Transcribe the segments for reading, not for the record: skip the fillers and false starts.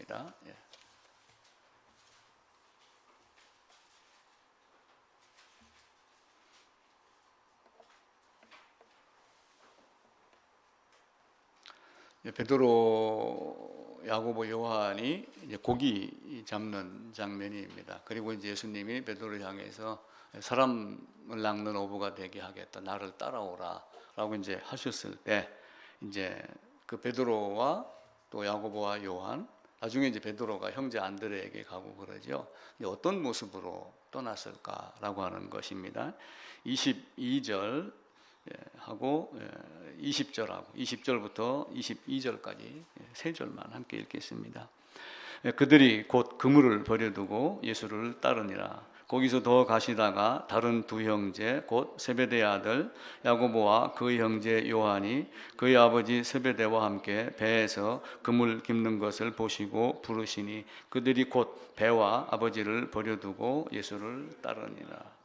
말씀입니다. 베드로, 야고보, 요한이 이제 고기 잡는 장면입니다. 그리고 이제 예수님이 베드로를 향해서 사람을 낚는 어부가 되게 하겠다, 나를 따라오라라고 이제 하셨을 때, 이제 그 베드로와 또 야고보와 요한, 나중에 이제 베드로가 형제 안드레에게 가고 그러죠. 어떤 모습으로 떠났을까라고 하는 것입니다. 22절 하고 20절하고 20절부터 22절까지 세 절만 함께 읽겠습니다. 그들이 곧 그물을 버려두고 예수를 따르니라. 거기서 더 가시다가 다른 두 형제 곧 세베대의 아들 야고보와 그의 형제 요한이 그의 아버지 세베대와 함께 배에서 그물 깁는 것을 보시고 부르시니 그들이 곧 배와 아버지를 버려두고 예수를 따르니라.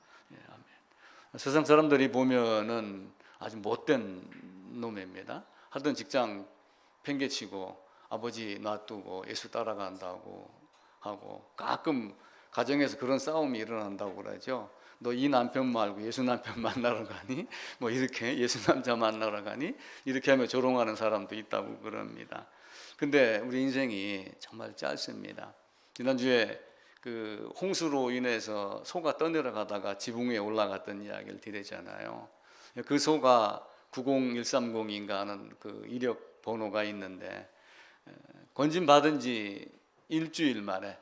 세상 사람들이 보면은 아주 못된 놈입니다. 하던 직장 팽개치고 아버지 놔두고 예수 따라간다고 하고, 가끔 가정에서 그런 싸움이 일어난다고 그러죠. 너 이 남편 말고 예수 남편 만나러 가니? 뭐 이렇게 예수 남자 만나러 가니? 이렇게 하며 조롱하는 사람도 있다고 그럽니다. 근데 우리 인생이 정말 짧습니다. 지난주에 그 홍수로 인해서 소가 떠내려가다가 지붕 위에 올라갔던 이야기를 드렸잖아요. 그 소가 90130인가 하는 그 이력 번호가 있는데, 건진 받은 지 일주일 만에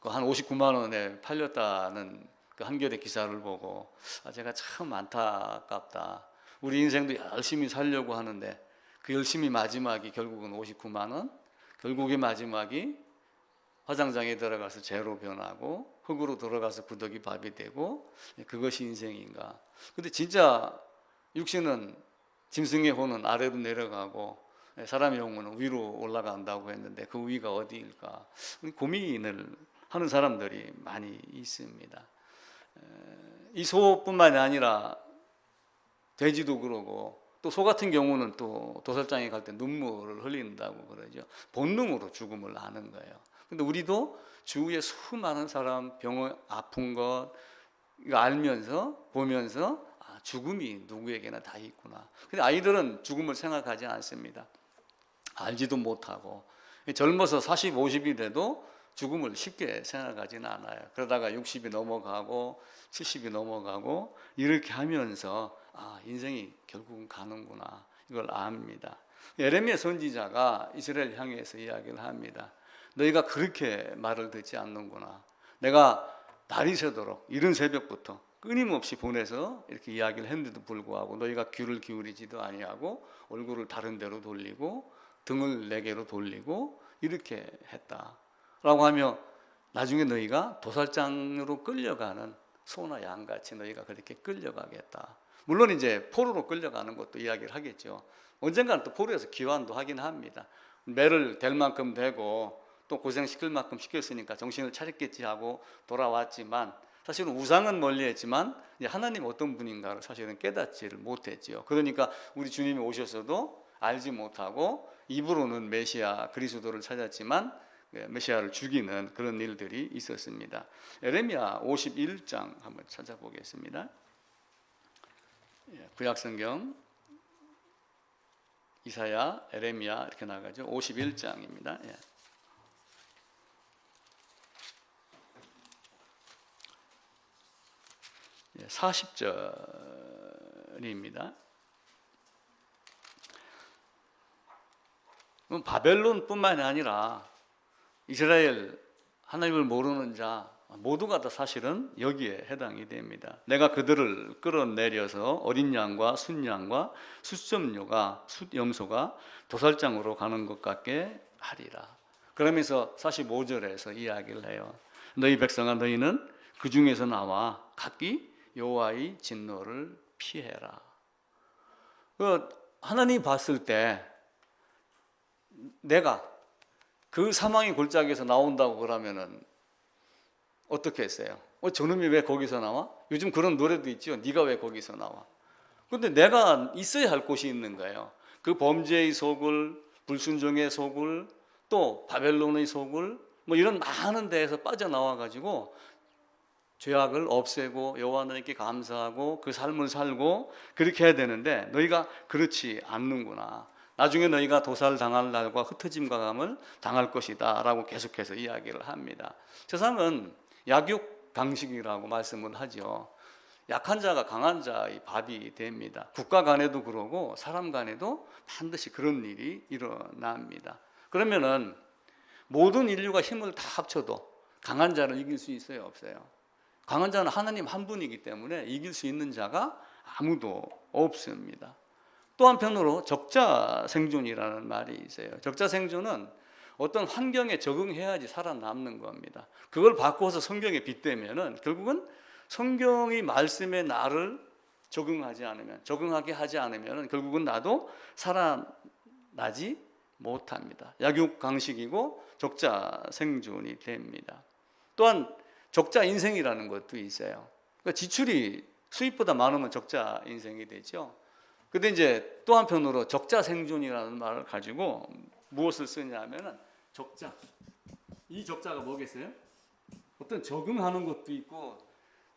한 59만 원에 팔렸다는 그 한겨레 기사를 보고 제가 참 안타깝다. 우리 인생도 열심히 살려고 하는데 그 열심히 마지막이 결국은 59만 원, 결국의 마지막이 화장장에 들어가서 재로 변하고 흙으로 들어가서 구더기 밥이 되고, 그것이 인생인가. 근데 진짜 육신은 짐승의 혼은 아래로 내려가고 사람의 영혼은 위로 올라간다고 했는데 그 위가 어디일까? 고민을 하는 사람들이 많이 있습니다. 이 소뿐만이 아니라 돼지도 그러고, 또 소 같은 경우는 또 도살장에 갈 때 눈물을 흘린다고 그러죠. 본능으로 죽음을 아는 거예요. 근데 우리도 주위에 수많은 사람 병을 아픈 것 이거 알면서 보면서 죽음이 누구에게나 다 있구나. 근데 아이들은 죽음을 생각하지 않습니다. 알지도 못하고 젊어서 40, 50이 돼도 죽음을 쉽게 생각하지는 않아요. 그러다가 60이 넘어가고 70이 넘어가고 이렇게 하면서 인생이 결국은 가는구나, 이걸 압니다. 예레미야 선지자가 이스라엘 향해서 이야기를 합니다. 너희가 그렇게 말을 듣지 않는구나. 내가 날이 새도록 이른 새벽부터 끊임없이 보내서 이렇게 이야기를 했는데도 불구하고 너희가 귀를 기울이지도 아니하고 얼굴을 다른 데로 돌리고 등을 내게로 돌리고 이렇게 했다라고 하며, 나중에 너희가 도살장으로 끌려가는 소나 양같이 너희가 그렇게 끌려가겠다. 물론 이제 포로로 끌려가는 것도 이야기를 하겠죠. 언젠가는 또 포로에서 귀환도 하긴 합니다. 매를 댈 만큼 되고 또 고생시킬 만큼 시켰으니까 정신을 차렸겠지 하고 돌아왔지만, 사실은 우상은 멀리했지만 하나님 어떤 분인가를 사실은 깨닫지를 못했지요. 그러니까 우리 주님이 오셔서도 알지 못하고 입으로는 메시아 그리스도를 찾았지만 메시아를 죽이는 그런 일들이 있었습니다. 에레미야 51장 한번 찾아보겠습니다. 구약성경 이사야, 에레미야 이렇게 나가죠. 51장입니다. 40절입니다. 바벨론뿐만이 아니라 이스라엘 하나님을 모르는 자 모두가 다 사실은 여기에 해당이 됩니다. 내가 그들을 끌어내려서 어린 양과 순양과 숫섬료가 숫염소가 도살장으로 가는 것 같게 하리라. 그러면서 45절에서 이야기를 해요. 너희 백성아, 너희는 그 중에서 나와 각기 여호와의 진노를 피해라. 하나님이 봤을 때 내가 그 사망의 골짜기에서 나온다고 그러면은 어떻게 했어요? 저놈이 왜 거기서 나와? 요즘 그런 노래도 있죠. 네가 왜 거기서 나와? 그런데 내가 있어야 할 곳이 있는 거예요. 그 범죄의 속을, 불순종의 속을, 또 바벨론의 소굴 뭐 이런 많은 데에서 빠져나와 가지고 죄악을 없애고 여호와 하나님께 감사하고 그 삶을 살고 그렇게 해야 되는데 너희가 그렇지 않는구나. 나중에 너희가 도살 당할 날과 흩어짐과 감을 당할 것이다 라고 계속해서 이야기를 합니다. 세상은 약육 강식이라고 말씀을 하죠. 약한 자가 강한 자의 밥이 됩니다. 국가 간에도 그러고 사람 간에도 반드시 그런 일이 일어납니다. 그러면은 모든 인류가 힘을 다 합쳐도 강한 자를 이길 수 있어요, 없어요? 강한 자는 하나님 한 분이기 때문에 이길 수 있는 자가 아무도 없습니다. 또 한편으로 적자 생존이라는 말이 있어요. 적자 생존은 어떤 환경에 적응해야지 살아남는 겁니다. 그걸 바꿔서 성경에 빗대면은 결국은 성경의 말씀에 나를 적응하게 하지 않으면 결국은 나도 살아나지 못합니다. 약육강식이고 적자 생존이 됩니다. 또한 적자 인생이라는 것도 있어요. 그러니까 지출이 수입보다 많으면 적자 인생이 되죠. 근데 이제 또 한편으로 적자 생존이라는 말을 가지고 무엇을 쓰냐면은 적자. 이 적자가 뭐겠어요? 어떤 적응하는 것도 있고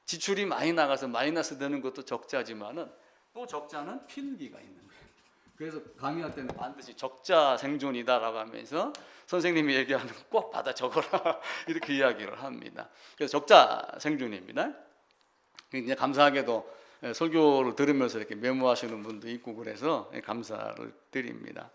지출이 많이 나가서 마이너스 되는 것도 적자지만은 또 적자는 필기가 있는 거예요. 그래서 강의할 때는 반드시 적자 생존이다라고 하면서 선생님이 얘기하는 거 꼭 받아 적어라 이렇게 이야기를 합니다. 그래서 적자 생존입니다. 이제 감사하게도 설교를 들으면서 이렇게 메모하시는 분도 있고 그래서 감사를 드립니다.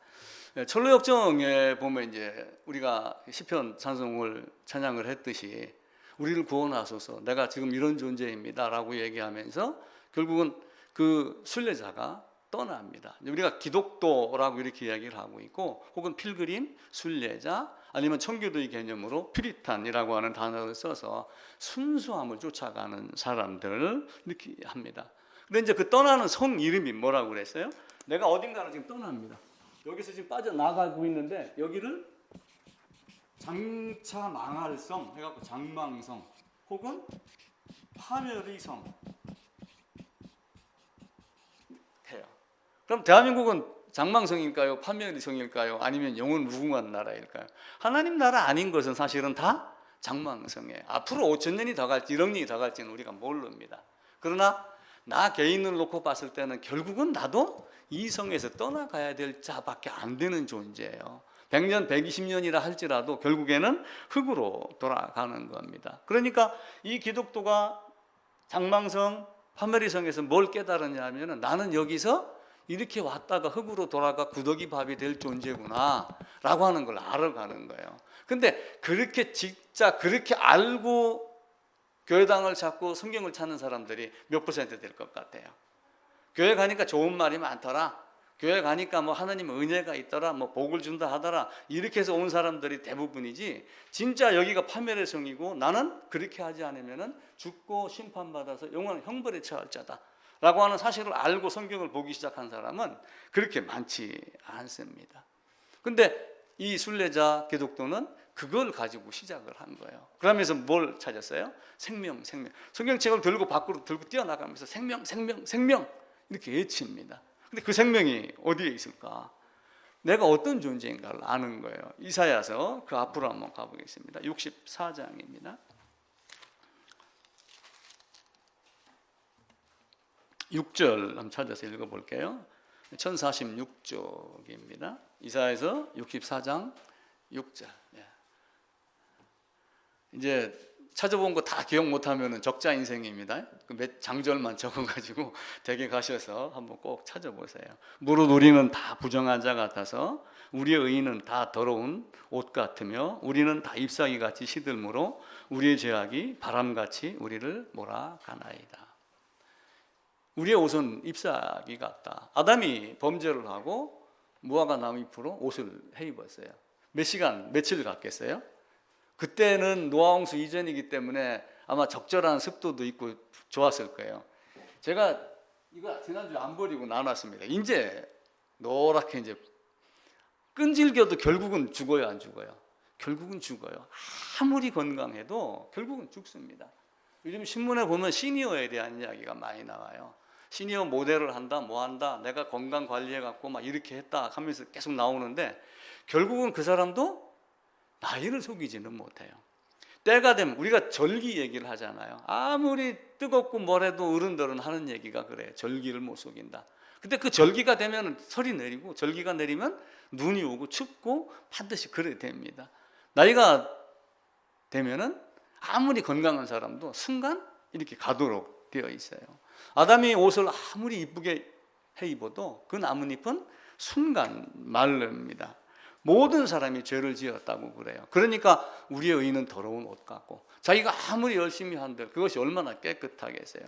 철로역정에 보면 이제 우리가 시편 찬송을 찬양을 했듯이 우리를 구원하소서 내가 지금 이런 존재입니다라고 얘기하면서 결국은 그 순례자가 떠납니다. 우리가 기독도라고 이렇게 이야기를 하고 있고 혹은 필그림, 순례자 아니면 청교도의 개념으로 퓨리탄이라고 하는 단어를 써서 순수함을 쫓아가는 사람들을 이렇게 합니다. 근데 이제 그 떠나는 성 이름이 뭐라고 그랬어요? 내가 어딘가를 지금 떠납니다. 여기서 지금 빠져나가고 있는데 여기를 장차 망할 성 해갖고 장망성 혹은 파멸의 성 해요. 그럼 대한민국은 장망성일까요? 파멸의 성일까요? 아니면 영원 무궁한 나라일까요? 하나님 나라 아닌 것은 사실은 다 장망성이에요. 앞으로 5,000년이 더 갈지 1억 년이 더 갈지는 우리가 모릅니다. 그러나 나 개인을 놓고 봤을 때는 결국은 나도 이 성에서 떠나가야 될 자밖에 안 되는 존재예요. 100년, 120년이라 할지라도 결국에는 흙으로 돌아가는 겁니다. 그러니까 이 기독도가 장망성, 파멸의 성에서 뭘 깨달았냐 하면 나는 여기서 이렇게 왔다가 흙으로 돌아가 구더기 밥이 될 존재구나 라고 하는 걸 알아가는 거예요. 근데 그렇게 진짜 그렇게 알고 교회당을 찾고 성경을 찾는 사람들이 몇 퍼센트 될 것 같아요? 교회 가니까 좋은 말이 많더라. 교회 가니까 뭐 하나님 은혜가 있더라. 뭐 복을 준다 하더라. 이렇게 해서 온 사람들이 대부분이지 진짜 여기가 파멸의 성이고 나는 그렇게 하지 않으면 죽고 심판받아서 영원한 형벌에 처할 자다 라고 하는 사실을 알고 성경을 보기 시작한 사람은 그렇게 많지 않습니다. 근데 이 순례자 기독도는 그걸 가지고 시작을 한 거예요. 그러면서 뭘 찾았어요? 생명. 성경책을 들고 밖으로 들고 뛰어나가면서 생명 이렇게 외칩니다. 근데 그 생명이 어디에 있을까? 내가 어떤 존재인가를 아는 거예요. 이사야서 그 앞으로 한번 가보겠습니다. 64장입니다. 6절 한번 찾아서 읽어볼게요. 1046쪽입니다. 이사야서 64장 6절. 이제 찾아본 거 다 기억 못하면 적자 인생입니다. 몇 장절만 적어가지고 댁에 가셔서 한번 꼭 찾아보세요. 무릇 우리는 다 부정한 자 같아서 우리의 의인은 다 더러운 옷 같으며 우리는 다 잎사귀 같이 시들므로 우리의 죄악이 바람같이 우리를 몰아가나이다. 우리의 옷은 잎사귀 같다. 아담이 범죄를 하고 무화과 나무 잎으로 옷을 해 입었어요. 몇 시간, 며칠 갔겠어요? 그때는 노아홍수 이전이기 때문에 아마 적절한 습도도 있고 좋았을 거예요. 제가 이거 지난주에 안 버리고 나눴습니다. 이제 노랗게 이제 끈질겨도 결국은 죽어요, 안 죽어요? 결국은 죽어요. 아무리 건강해도 결국은 죽습니다. 요즘 신문에 보면 시니어에 대한 이야기가 많이 나와요. 시니어 모델을 한다, 뭐 한다, 내가 건강 관리해갖고 막 이렇게 했다 하면서 계속 나오는데 결국은 그 사람도 나이를 속이지는 못해요. 때가 되면 우리가 절기 얘기를 하잖아요. 아무리 뜨겁고 뭐래도 어른들은 하는 얘기가 그래요. 절기를 못 속인다. 근데 그 절기가 되면 설이 내리고 절기가 내리면 눈이 오고 춥고 반드시 그래 됩니다. 나이가 되면은 아무리 건강한 사람도 순간 이렇게 가도록 되어 있어요. 아담이 옷을 아무리 이쁘게 해 입어도 그 나뭇잎은 순간 마릅니다. 모든 사람이 죄를 지었다고 그래요. 그러니까 우리의 의는 더러운 옷 같고, 자기가 아무리 열심히 한들 그것이 얼마나 깨끗하겠어요.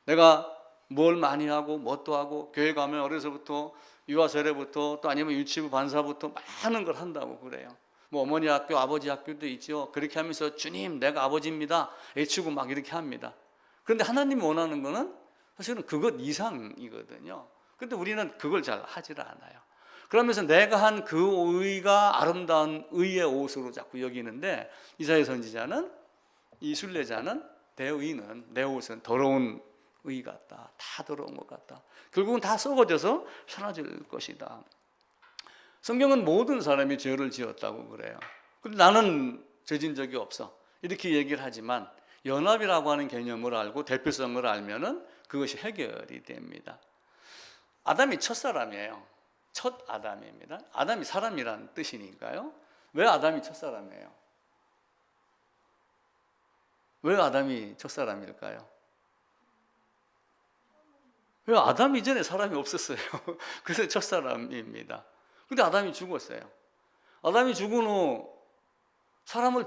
내가 뭘 많이 하고 뭣도 하고 교회 가면 어려서부터 유아세례부터 또 아니면 유치부 반사부터 많은 걸 한다고 그래요. 뭐 어머니 학교 아버지 학교도 있죠. 그렇게 하면서 주님 내가 아버지입니다 외치고 막 이렇게 합니다. 그런데 하나님이 원하는 거는 사실은 그것 이상이거든요. 그런데 우리는 그걸 잘 하질 않아요. 그러면서 내가 한 그 의가 아름다운 의의 옷으로 자꾸 여기는데, 이사야 선지자는, 이 순례자는 내 의는, 내 옷은 더러운 의 같다. 다 더러운 것 같다. 결국은 다 썩어져서 사라질 것이다. 성경은 모든 사람이 죄를 지었다고 그래요. 근데 나는 죄진 적이 없어 이렇게 얘기를 하지만, 연합이라고 하는 개념을 알고 대표성을 알면은 그것이 해결이 됩니다. 아담이 첫사람이에요. 첫 아담입니다. 아담이 사람이라는 뜻이니까요. 왜 아담이 첫사람이에요? 왜 아담이 첫사람일까요? 왜? 아담 이전에 사람이 없었어요. 그래서 첫사람입니다. 근데 아담이 죽었어요. 아담이 죽은 후 아담을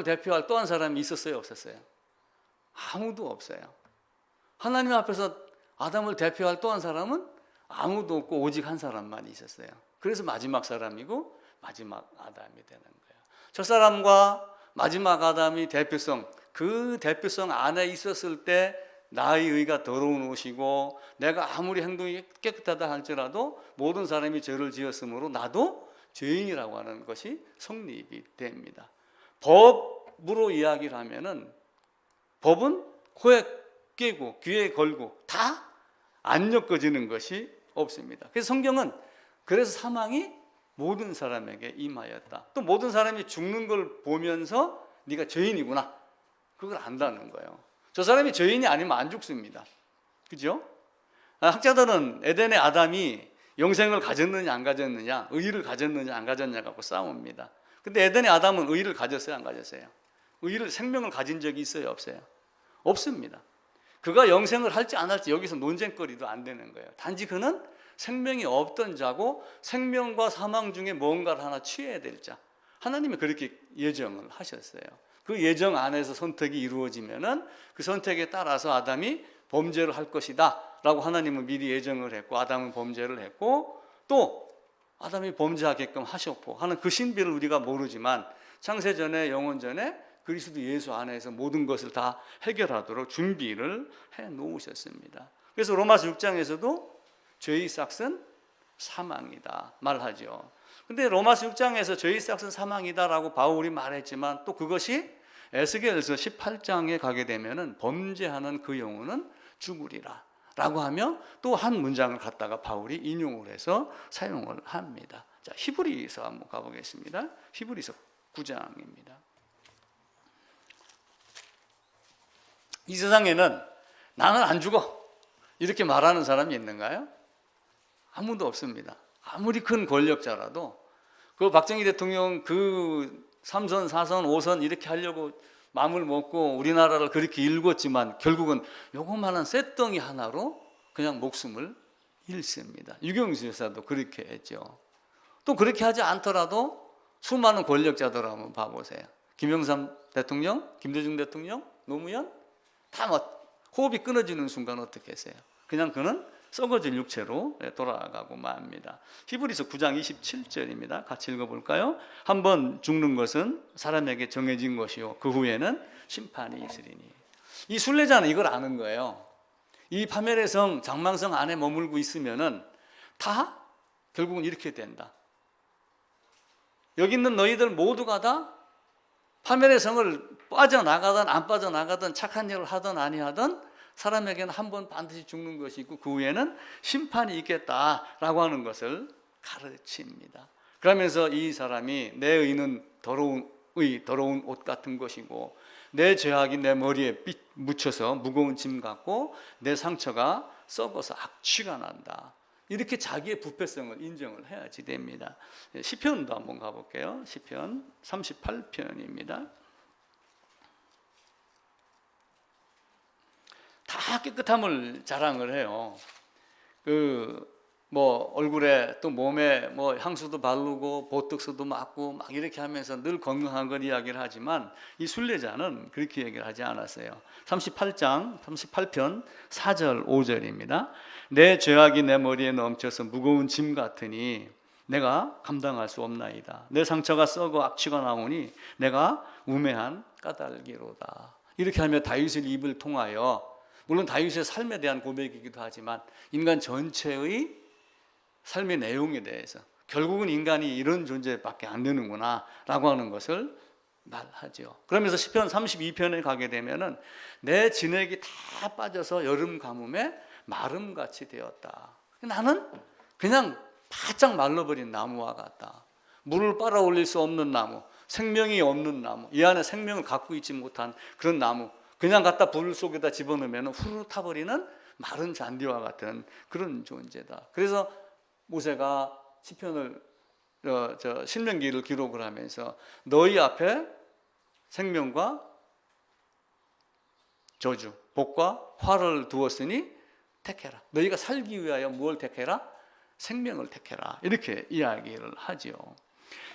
대표할 또 한 사람이 있었어요, 없었어요? 아무도 없어요. 하나님 앞에서 아담을 대표할 또 한 사람은 아무도 없고 오직 한 사람만 있었어요. 그래서 마지막 사람이고 마지막 아담이 되는 거예요. 첫사람과 마지막 아담이 대표성, 그 대표성 안에 있었을 때 나의 의가 더러운 옷이고, 내가 아무리 행동이 깨끗하다 할지라도 모든 사람이 죄를 지었으므로 나도 죄인이라고 하는 것이 성립이 됩니다. 법으로 이야기를 하면은, 법은 코에 끼고 귀에 걸고 다 안 엮어지는 것이 없습니다. 그래서 성경은 그래서 사망이 모든 사람에게 임하였다. 또 모든 사람이 죽는 걸 보면서 네가 죄인이구나, 그걸 안다는 거예요. 저 사람이 죄인이 아니면 안 죽습니다. 그죠? 학자들은 에덴의 아담이 영생을 가졌느냐 안 가졌느냐, 의의를 가졌느냐 안 가졌냐 갖고 싸웁니다. 근데 에덴의 아담은 의의를 가졌어요, 안 가졌어요? 생명을 가진 적이 있어요, 없어요? 없습니다. 그가 영생을 할지 안 할지 여기서 논쟁거리도 안 되는 거예요. 단지 그는 생명이 없던 자고 생명과 사망 중에 뭔가를 하나 취해야 될 자, 하나님이 그렇게 예정을 하셨어요. 그 예정 안에서 선택이 이루어지면은 그 선택에 따라서 아담이 범죄를 할 것이다 라고 하나님은 미리 예정을 했고, 아담은 범죄를 했고, 또 아담이 범죄하게끔 하셨고 하는 그 신비를 우리가 모르지만, 창세전에 영원전에 그리스도 예수 안에서 모든 것을 다 해결하도록 준비를 해 놓으셨습니다. 그래서 로마서 6장에서도 죄의 싹은 사망이다 말하죠. 근데 로마서 6장에서 죄의 싹은 사망이다라고 바울이 말했지만, 또 그것이 에스겔서 18장에 가게 되면은 범죄하는 그 영혼은 죽으리라 라고 하며 또 한 문장을 갖다가 바울이 인용을 해서 사용을 합니다. 자, 히브리서 한번 가보겠습니다. 히브리서 9장입니다. 이 세상에는 나는 안 죽어 이렇게 말하는 사람이 있는가요? 아무도 없습니다. 아무리 큰 권력자라도, 그 박정희 대통령 그 3선, 4선, 5선 이렇게 하려고 마음을 먹고 우리나라를 그렇게 일궜지만 결국은 요거만한 쇳덩이 하나로 그냥 목숨을 잃습니다. 유경수 여사도 그렇게 했죠. 또 그렇게 하지 않더라도 수많은 권력자들 한번 봐보세요. 김영삼 대통령, 김대중 대통령, 노무현 다 호흡이 끊어지는 순간 어떻게 했어요? 그냥 그는 썩어질 육체로 돌아가고 맙니다. 히브리서 9장 27절입니다. 같이 읽어볼까요? 한번 죽는 것은 사람에게 정해진 것이요 그 후에는 심판이 있으리니. 이 순례자는 이걸 아는 거예요. 이 파멸의 성, 장망성 안에 머물고 있으면은 다 결국은 이렇게 된다. 여기 있는 너희들 모두가 다 파멸의 성을 빠져나가든 안 빠져나가든 착한 일을 하든 아니하든 사람에게는 한 번 반드시 죽는 것이 있고 그 후에는 심판이 있겠다라고 하는 것을 가르칩니다. 그러면서 이 사람이 내 의는 더러운 옷 같은 것이고 내 죄악이 내 머리에 묻혀서 무거운 짐 같고 내 상처가 썩어서 악취가 난다. 이렇게 자기의 부패성을 인정을 해야지 됩니다. 시편도 한번 가볼게요. 시편 38편입니다. 다 깨끗함을 자랑을 해요. 얼굴에 또 몸에 향수도 바르고 보톡스도 맞고 막 이렇게 하면서 늘 건강한 걸 이야기를 하지만 이 순례자는 그렇게 얘기를 하지 않았어요. 38편 4절 5절입니다. 내 죄악이 내 머리에 넘쳐서 무거운 짐 같으니 내가 감당할 수 없나이다. 내 상처가 썩어 악취가 나오니 내가 우매한 까닭이로다. 이렇게 하며 다윗의 입을 통하여, 물론 다윗의 삶에 대한 고백이기도 하지만 인간 전체의 삶의 내용에 대해서 결국은 인간이 이런 존재밖에 안 되는구나 라고 하는 것을 말하죠. 그러면서 시편 32편에 가게 되면은 내 진액이 다 빠져서 여름 가뭄에 마름같이 되었다. 나는 그냥 바짝 말라버린 나무와 같다. 물을 빨아올릴 수 없는 나무, 생명이 없는 나무, 이 안에 생명을 갖고 있지 못한 그런 나무, 그냥 갖다 불 속에다 집어넣으면 후루룩 타버리는 마른 잔디와 같은 그런 존재다. 그래서 모세가 시편을 신명기를 기록을 하면서 너희 앞에 생명과 저주, 복과 화를 두었으니 택해라. 너희가 살기 위하여 무엇을 택해라? 생명을 택해라. 이렇게 이야기를 하지요.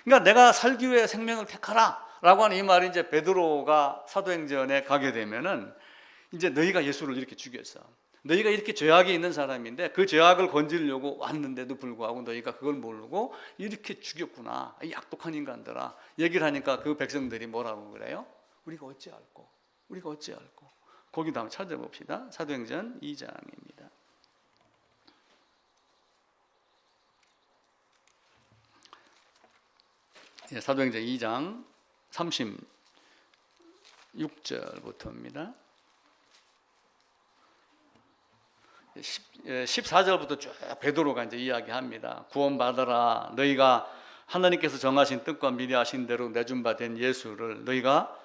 그러니까 내가 살기 위해 생명을 택하라 라고 하는 이 말이 이제 베드로가 사도행전에 가게 되면은 이제 너희가 예수를 이렇게 죽였어. 너희가 이렇게 죄악이 있는 사람인데 그 죄악을 건지려고 왔는데도 불구하고 너희가 그걸 모르고 이렇게 죽였구나. 이 악독한 인간들아. 얘기를 하니까 그 백성들이 뭐라고 그래요? 우리가 어찌 알고. 거기다 한번 찾아봅시다. 사도행전 2장입니다. 사도행전 2장 36절부터입니다. 14절부터 쭉 베드로가 이제 이야기합니다. 구원받아라. 너희가 하나님께서 정하신 뜻과 미리 하신 대로 내준 바 된 예수를 너희가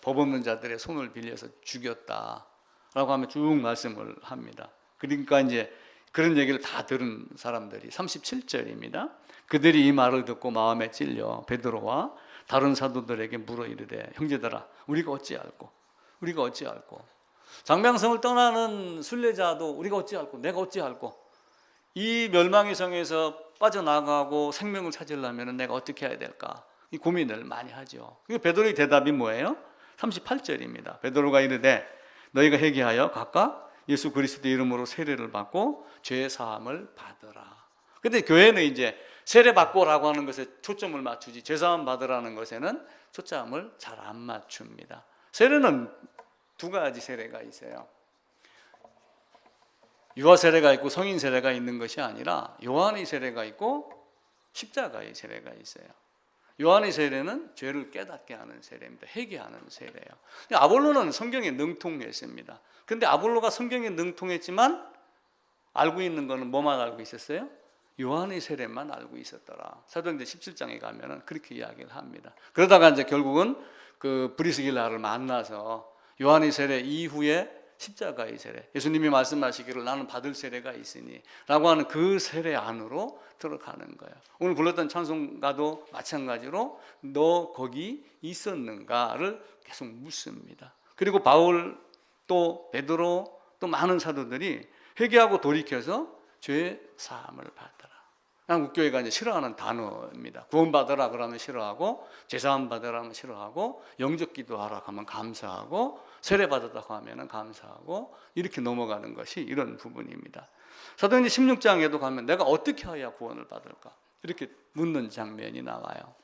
법 없는 자들의 손을 빌려서 죽였다 라고 하면 쭉 말씀을 합니다. 그러니까 이제 그런 얘기를 다 들은 사람들이 37절입니다. 그들이 이 말을 듣고 마음에 찔려 베드로와 다른 사도들에게 물어 이르되 형제들아 우리가 어찌 알고 장명성을 떠나는 순례자도 우리가 어찌 알고 내가 어찌 알고 이 멸망의 성에서 빠져나가고 생명을 찾으려면 내가 어떻게 해야 될까 이 고민을 많이 하죠. 베드로의 대답이 뭐예요? 38절입니다. 베드로가 이르되 너희가 회개하여 각각 예수 그리스도 이름으로 세례를 받고 죄 사함을 받으라. 근데 교회는 이제 세례 받고라고 하는 것에 초점을 맞추지 죄 사함 받으라는 것에는 초점을 잘 안 맞춥니다. 세례는 두 가지 세례가 있어요. 유아 세례가 있고 성인 세례가 있는 것이 아니라 요한의 세례가 있고 십자가의 세례가 있어요. 요한의 세례는 죄를 깨닫게 하는 세례입니다. 회개하는 세례예요. 아볼로는 성경에 능통했습니다. 그런데 아볼로가 성경에 능통했지만 알고 있는 거는 뭐만 알고 있었어요? 요한의 세례만 알고 있었더라. 사도행전 17장에 가면은 그렇게 이야기를 합니다. 그러다가 이제 결국은 그 브리스길라를 만나서 요한의 세례 이후에 십자가의 세례, 예수님이 말씀하시기를 나는 받을 세례가 있으니 라고 하는 그 세례 안으로 들어가는 거예요. 오늘 불렀던 찬송가도 마찬가지로 너 거기 있었는가를 계속 묻습니다. 그리고 바울 또 베드로 또 많은 사도들이 회개하고 돌이켜서 죄 사함을 받으라. 한국교회가 이제 싫어하는 단어입니다. 구원받으라 그러면 싫어하고 제사함 받으라 하면 싫어하고 영접 기도하라 하면 감사하고 세례 받았다고 하면 감사하고 이렇게 넘어가는 것이 이런 부분입니다. 사도행전 16장에도 가면 내가 어떻게 해야 구원을 받을까? 이렇게 묻는 장면이 나와요.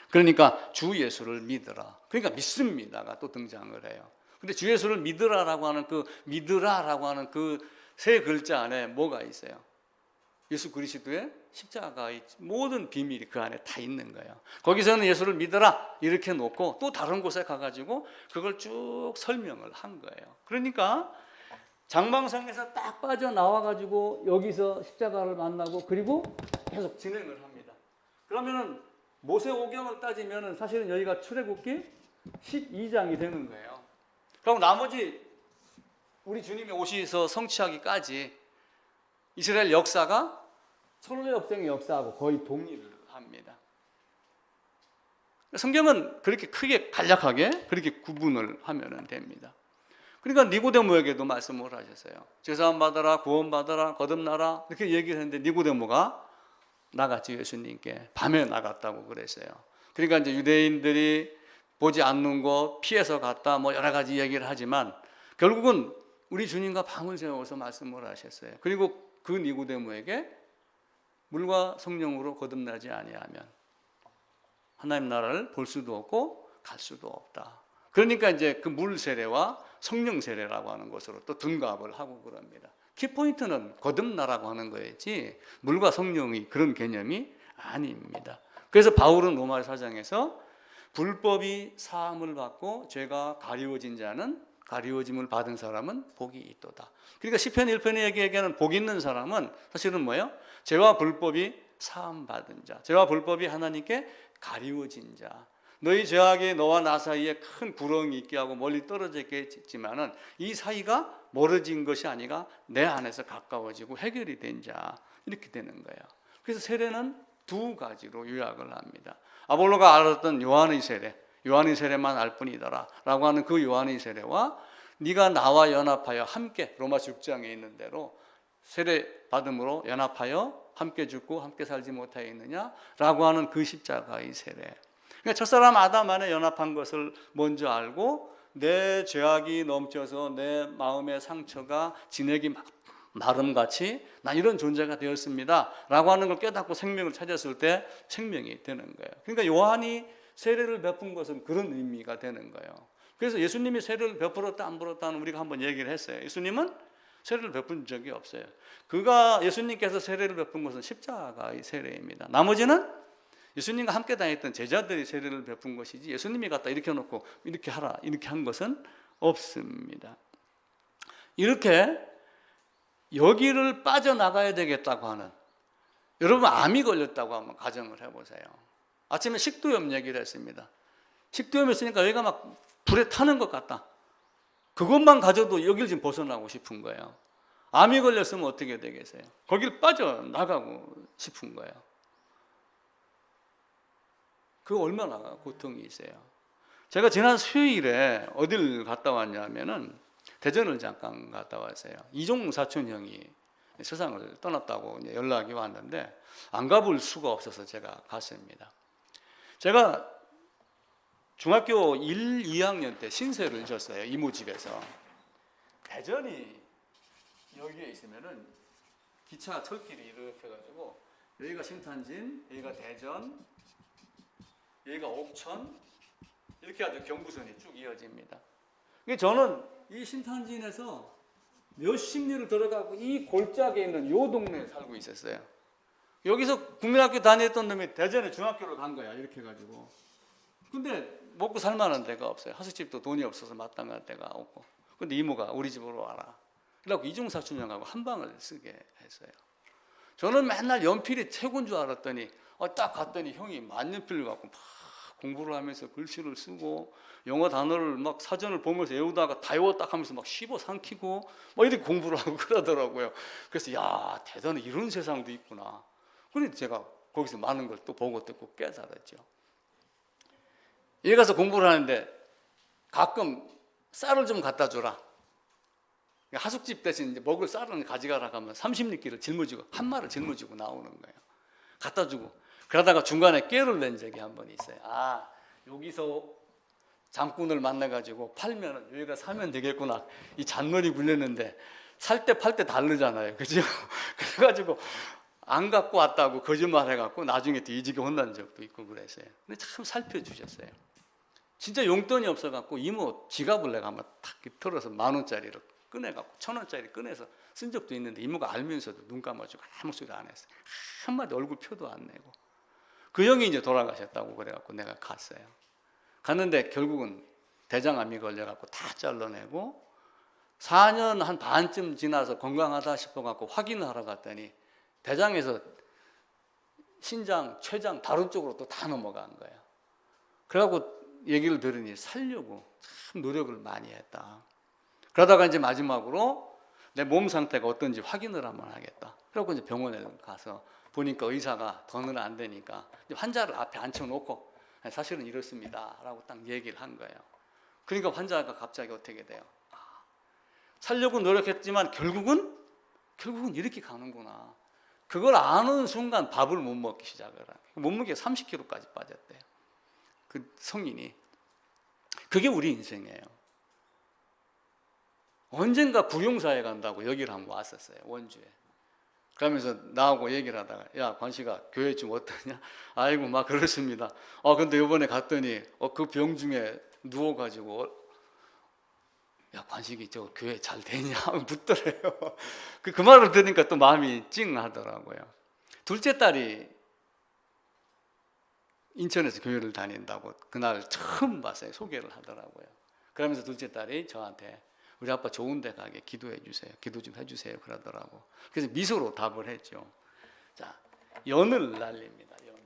그러니까 주 예수를 믿으라. 그러니까 믿습니다가 또 등장을 해요. 근데 주 예수를 믿으라라고 하는 그 믿으라라고 하는 그 세 글자 안에 뭐가 있어요? 예수 그리스도의 십자가의 모든 비밀이 그 안에 다 있는 거예요. 거기서는 예수를 믿어라 이렇게 놓고 또 다른 곳에 가가지고 그걸 쭉 설명을 한 거예요. 그러니까 장방성에서 딱 빠져나와가지고 여기서 십자가를 만나고 그리고 계속 진행을 합니다. 그러면은 모세오경을 따지면은 사실은 여기가 출애굽기 12장이 되는 거예요. 그럼 나머지 우리 주님이 오셔서 성취하기까지 이스라엘 역사가 선로 역정의 역사하고 거의 동일을 합니다. 성경은 그렇게 크게 간략하게 그렇게 구분을 하면 됩니다. 그러니까 니고데모에게도 말씀을 하셨어요. 제사함 받아라, 구원 받아라, 거듭나라 이렇게 얘기를 했는데 니고데모가 나갔지. 예수님께 밤에 나갔다고 그랬어요. 그러니까 이제 유대인들이 보지 않는 거 피해서 갔다 뭐 여러 가지 얘기를 하지만 결국은 우리 주님과 밤을 새워서 말씀을 하셨어요. 그리고 그 니고데모에게 물과 성령으로 거듭나지 아니하면 하나님 나라를 볼 수도 없고 갈 수도 없다. 그러니까 이제 그 물 세례와 성령 세례라고 하는 것으로 또 둔갑을 하고 그럽니다. 키포인트는 거듭나라고 하는 거였지 물과 성령이 그런 개념이 아닙니다. 그래서 바울은 로마 4장에서 불법이 사함을 받고 죄가 가리워진 자는 가리워짐을 받은 사람은 복이 있도다. 그러니까 시편 1편에 얘기하는 복 있는 사람은 사실은 뭐예요? 죄와 불법이 사함 받은 자, 죄와 불법이 하나님께 가리워진 자. 너희 죄악이 너와 나 사이에 큰 구렁이 있게 하고 멀리 떨어져 있겠지만은 이 사이가 멀어진 것이 아니라 내 안에서 가까워지고 해결이 된 자. 이렇게 되는 거예요. 그래서 세례는 두 가지로 요약을 합니다. 아볼로가 알았던 요한의 세례, 요한의 세례만 알 뿐이더라 라고 하는 그 요한의 세례와 네가 나와 연합하여 함께 로마 6장에 있는 대로 세례 받음으로 연합하여 함께 죽고 함께 살지 못하여 있느냐 라고 하는 그 십자가의 세례. 그러니까 첫사람 아담 안에 연합한 것을 먼저 알고 내 죄악이 넘쳐서 내 마음의 상처가 진액이 마름같이 난 이런 존재가 되었습니다 라고 하는 걸 깨닫고 생명을 찾았을 때 생명이 되는 거예요. 그러니까 요한이 세례를 베푼 것은 그런 의미가 되는 거예요. 그래서 예수님이 세례를 베풀었다 안 베풀었다는 우리가 한번 얘기를 했어요. 예수님은 세례를 베푼 적이 없어요. 예수님께서 세례를 베푼 것은 십자가의 세례입니다. 나머지는 예수님과 함께 다녔던 제자들이 세례를 베푼 것이지 예수님이 갖다 이렇게 놓고 이렇게 하라 이렇게 한 것은 없습니다. 이렇게 여기를 빠져나가야 되겠다고 하는, 여러분 암이 걸렸다고 한번 가정을 해보세요. 아침에 식도염 얘기를 했습니다. 식도염이 있으니까 여기가 막 불에 타는 것 같다. 그것만 가져도 여기를 지금 벗어나고 싶은 거예요. 암이 걸렸으면 어떻게 되겠어요? 거길 빠져나가고 싶은 거예요. 그 얼마나 고통이 있어요. 제가 지난 수요일에 어딜 갔다 왔냐면은 대전을 잠깐 갔다 왔어요. 이종 사촌 형이 세상을 떠났다고 연락이 왔는데 안 가볼 수가 없어서 제가 갔습니다. 제가 중학교 1, 2학년 때 신세를 졌어요. 이모 집에서. 대전이 여기에 있으면은 기차 철길이 이렇게 해가지고 여기가 신탄진, 여기가 대전, 여기가 옥천 이렇게 아주 경부선이 쭉 이어집니다. 저는 이 신탄진에서 몇십 리를 들어가고 이 골짜기에 있는 요 동네에 살고 있었어요. 여기서 국민학교 다녔던 놈이 대전에 중학교를 간 거야. 이렇게 해가지고. 근데 먹고 살만한 데가 없어요. 하숙집도 돈이 없어서 마땅한 데가 없고. 근데 이모가 우리 집으로 와라. 그래갖고 이중사촌 형하고 한 방을 쓰게 했어요. 저는 맨날 연필이 최고인 줄 알았더니 딱 갔더니 형이 만년필을 갖고 막 공부를 하면서 글씨를 쓰고 영어 단어를 막 사전을 보면서 외우다가 다 외웠다 하면서 막 씹어 삼키고 막 이렇게 공부를 하고 그러더라고요. 그래서 야, 대단히 이런 세상도 있구나. 그래서 제가 거기서 많은 걸 또 보고 듣고 깨달았죠. 여기 가서 공부를 하는데 가끔 쌀을 좀 갖다 줘라. 하숙집 대신 이제 먹을 쌀은 가져가라 하면 30리끼를 짊어지고 한 마를 짊어지고 나오는 거예요. 갖다 주고 그러다가 중간에 깨를 낸 적이 한 번 있어요. 아, 여기서 장군을 만나가지고 팔면 여기가 사면 되겠구나. 이 잔머리 굴렸는데 살 때 팔 때 다르잖아요, 그죠? 그래가지고 안 갖고 왔다고 거짓말 해갖고 나중에 뒤지게 혼난 적도 있고 그랬어요. 근데 참 살펴주셨어요. 진짜 용돈이 없어갖고 이모 지갑을 내가 한번 탁 털어서 10,000원짜리로 꺼내갖고 1,000원짜리 꺼내서 쓴 적도 있는데 이모가 알면서도 눈 감아주고 아무 소리 안 했어요. 한마디 얼굴 표도 안 내고. 그 형이 이제 돌아가셨다고 그래갖고 내가 갔어요. 갔는데 결국은 대장암이 걸려갖고 다 잘라내고 4년 한 반쯤 지나서 건강하다 싶어갖고 확인을 하러 갔더니 대장에서 신장, 췌장 다른 쪽으로 또 다 넘어간 거예요. 그래갖고 얘기를 들으니 살려고 참 노력을 많이 했다. 그러다가 이제 마지막으로 내 몸 상태가 어떤지 확인을 한번 하겠다. 그래갖고 이제 병원에 가서 보니까 의사가 더는 안 되니까 환자를 앞에 앉혀놓고 사실은 이렇습니다 라고 딱 얘기를 한 거예요. 그러니까 환자가 갑자기 어떻게 돼요? 살려고 노력했지만 결국은 이렇게 가는구나. 그걸 아는 순간 밥을 못 먹기 시작을 하는 거예요. 몸무게가 30kg까지 빠졌대요. 그 성인이. 그게 우리 인생이에요. 언젠가 구룡사에 간다고 여기를 한번 왔었어요. 원주에. 그러면서 나하고 얘기를 하다가 야 관씨가 교회 좀 어떠냐? 아이고 막 그렇습니다. 근데 이번에 갔더니 그 병 중에 누워가지고 야 관식이 저 교회 잘 되냐? 묻더래요. 그 말을 들으니까 또 마음이 찡하더라고요. 둘째 딸이 인천에서 교회를 다닌다고 그날 처음 봤어요. 소개를 하더라고요. 그러면서 둘째 딸이 저한테 우리 아빠 좋은 데 가게 기도해 주세요. 기도 좀 해주세요. 그러더라고. 그래서 미소로 답을 했죠. 자, 연을 날립니다. 연을.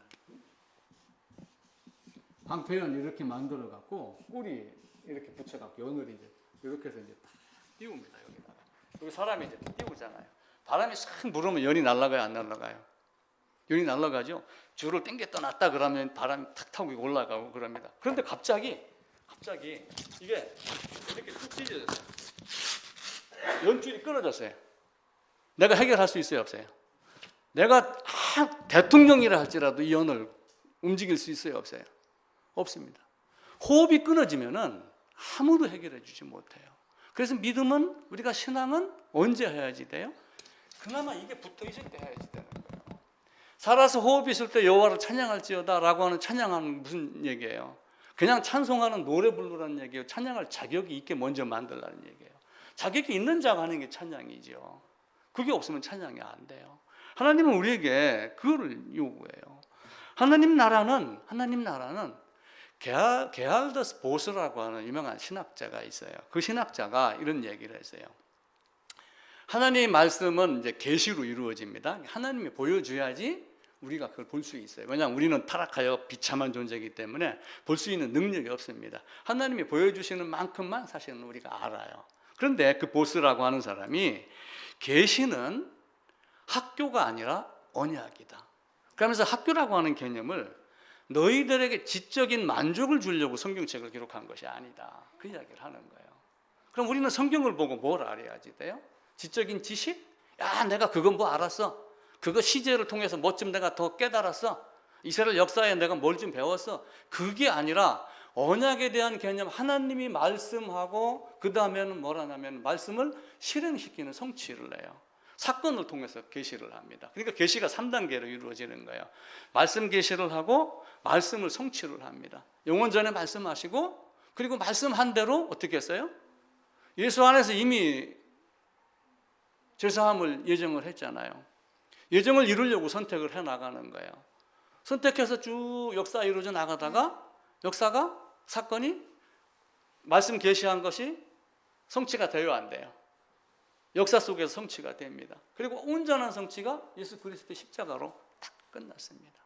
방패연 이렇게 만들어 갖고 꼬리 이렇게 붙여 갖고 연을 이제 이렇게 해서 이제 딱 띄웁니다. 여기다가. 여기 사람이 이제 띄우잖아요. 바람이 싹 불으면 연이 날아가요, 안 날아가요? 연이 날아가죠. 줄을 당겼다 놨다 그러면 바람이 탁 타고 올라가고 그럽니다. 그런데 갑자기 이게 이렇게 툭 찢어졌어요. 연줄이 끊어졌어요. 내가 해결할 수 있어요, 없어요? 내가 대통령이라 할지라도 이 연을 움직일 수 있어요, 없어요? 없습니다. 호흡이 끊어지면은 아무도 해결해 주지 못해요. 그래서 믿음은, 우리가 신앙은 언제 해야지 돼요? 그나마 이게 붙어 있을 때 해야지 되는 거예요. 살아서 호흡이 있을 때 여호와를 찬양할지어다 라고 하는 찬양은 무슨 얘기예요? 그냥 찬송하는 노래 부르라는 얘기예요. 찬양할 자격이 있게 먼저 만들라는 얘기예요. 자격이 있는 자가 하는 게 찬양이죠. 그게 없으면 찬양이 안 돼요. 하나님은 우리에게 그거를 요구해요. 하나님 나라는 게알더스 보스라고 하는 유명한 신학자가 있어요. 그 신학자가 이런 얘기를 했어요. 하나님의 말씀은 이제 계시로 이루어집니다. 하나님이 보여줘야지 우리가 그걸 볼 수 있어요. 왜냐하면 우리는 타락하여 비참한 존재이기 때문에 볼 수 있는 능력이 없습니다. 하나님이 보여주시는 만큼만 사실은 우리가 알아요. 그런데 그 보스라고 하는 사람이 계시는 학교가 아니라 언약이다. 그러면서 학교라고 하는 개념을 너희들에게 지적인 만족을 주려고 성경책을 기록한 것이 아니다. 그 이야기를 하는 거예요. 그럼 우리는 성경을 보고 뭘 알아야지 돼요? 지적인 지식? 야, 내가 그건 뭐 알았어. 그거 시제를 통해서 뭐 좀 내가 더 깨달았어. 이스라엘 역사에 내가 뭘 좀 배웠어. 그게 아니라 언약에 대한 개념, 하나님이 말씀하고 그 다음에는 뭐라냐면 말씀을 실행시키는 성취를 내요. 사건을 통해서 계시를 합니다. 그러니까 계시가 3단계로 이루어지는 거예요. 말씀 계시를 하고 말씀을 성취를 합니다. 영원 전에 말씀하시고 그리고 말씀한 대로 어떻게 했어요? 예수 안에서 이미 죄사함을 예정을 했잖아요. 예정을 이루려고 선택을 해나가는 거예요. 선택해서 쭉 역사 이루어져 나가다가 역사가 사건이 말씀 계시한 것이 성취가 돼요, 안 돼요? 역사 속에서 성취가 됩니다. 그리고 온전한 성취가 예수 그리스도의 십자가로 딱 끝났습니다.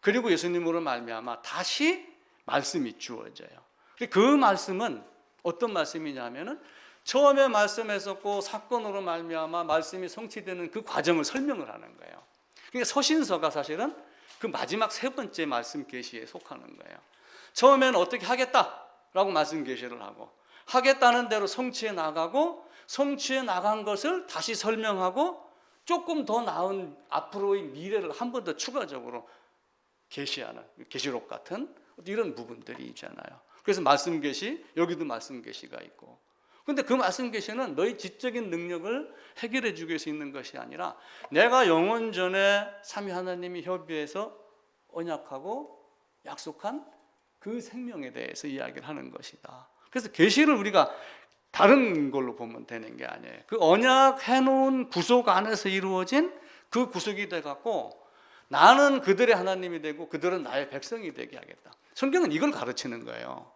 그리고 예수님으로 말미암아 다시 말씀이 주어져요. 그 말씀은 어떤 말씀이냐면은 처음에 말씀했었고 사건으로 말미암아 말씀이 성취되는 그 과정을 설명을 하는 거예요. 그러니까 서신서가 사실은 그 마지막 세 번째 말씀 계시에 속하는 거예요. 처음에는 어떻게 하겠다라고 말씀 계시를 하고 하겠다는 대로 성취해 나가고 성취해 나간 것을 다시 설명하고 조금 더 나은 앞으로의 미래를 한 번 더 추가적으로 계시하는 계시록 같은 이런 부분들이 있잖아요. 그래서 말씀 계시, 여기도 말씀 계시가 있고. 근데 그 말씀 계시는 너희 지적인 능력을 해결해 주기 위해서 있는 것이 아니라 내가 영원 전에 삼위 하나님이 협의해서 언약하고 약속한 그 생명에 대해서 이야기를 하는 것이다. 그래서 계시를 우리가 다른 걸로 보면 되는 게 아니에요. 그 언약해 놓은 구속 안에서 이루어진 그 구속이 돼 갖고 나는 그들의 하나님이 되고 그들은 나의 백성이 되게 하겠다. 성경은 이걸 가르치는 거예요.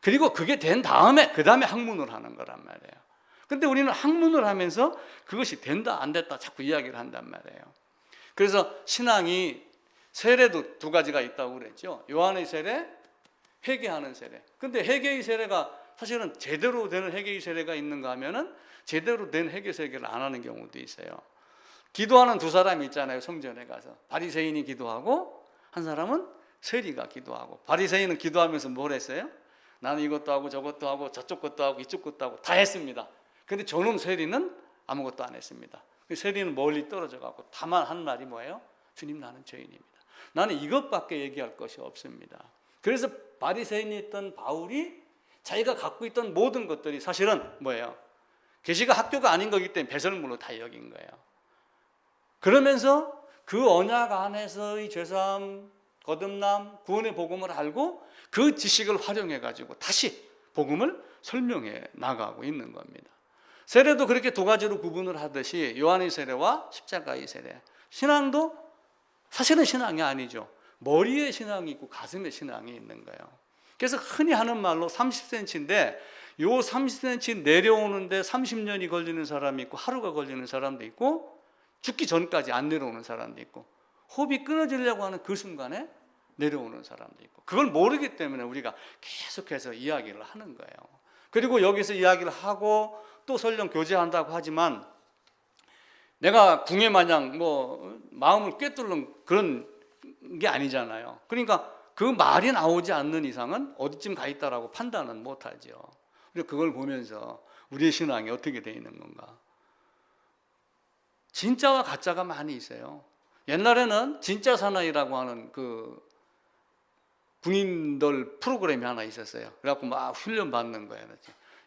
그리고 그게 된 다음에 그 다음에 학문을 하는 거란 말이에요. 근데 우리는 학문을 하면서 그것이 된다 안 됐다 자꾸 이야기를 한단 말이에요. 그래서 신앙이 세례도 두 가지가 있다고 그랬죠. 요한의 세례, 회개하는 세례. 근데 회개의 세례가 사실은 제대로 되는 회개의 세례가 있는가 하면은 제대로 된 회개 세례를 안 하는 경우도 있어요. 기도하는 두 사람이 있잖아요. 성전에 가서 바리새인이 기도하고 한 사람은 세리가 기도하고, 바리새인은 기도하면서 뭘 했어요? 나는 이것도 하고 저것도 하고 저쪽 것도 하고 이쪽 것도 하고 다 했습니다. 근데 저놈 세리는 아무것도 안 했습니다. 세리는 멀리 떨어져 갖고 다만 한 말이 뭐예요? 주님, 나는 죄인입니다. 나는 이것밖에 얘기할 것이 없습니다. 그래서 바리새인이었던 바울이 자기가 갖고 있던 모든 것들이 사실은 뭐예요? 계시가 학교가 아닌 거기 때문에 배설물로 다 여긴 거예요. 그러면서 그 언약 안에서의 죄사함, 거듭남, 구원의 복음을 알고 그 지식을 활용해 가지고 다시 복음을 설명해 나가고 있는 겁니다. 세례도 그렇게 두 가지로 구분을 하듯이 요한의 세례와 십자가의 세례, 신앙도 사실은 신앙이 아니죠. 머리에 신앙이 있고 가슴에 신앙이 있는 거예요. 그래서 흔히 하는 말로 30cm인데 요 30cm 내려오는데 30년이 걸리는 사람이 있고 하루가 걸리는 사람도 있고 죽기 전까지 안 내려오는 사람도 있고 호흡이 끊어지려고 하는 그 순간에 내려오는 사람도 있고, 그걸 모르기 때문에 우리가 계속해서 이야기를 하는 거예요. 그리고 여기서 이야기를 하고 또 설령 교제한다고 하지만 내가 궁예 마냥 뭐 마음을 꿰뚫는 그런 게 아니잖아요. 그러니까 그 말이 나오지 않는 이상은 어디쯤 가 있다라고 판단은 못하죠. 그래서 그걸 보면서 우리의 신앙이 어떻게 돼 있는 건가. 진짜와 가짜가 많이 있어요. 옛날에는 진짜 사나이라고 하는 그 군인들 프로그램이 하나 있었어요. 그래갖고 막 훈련 받는 거예요.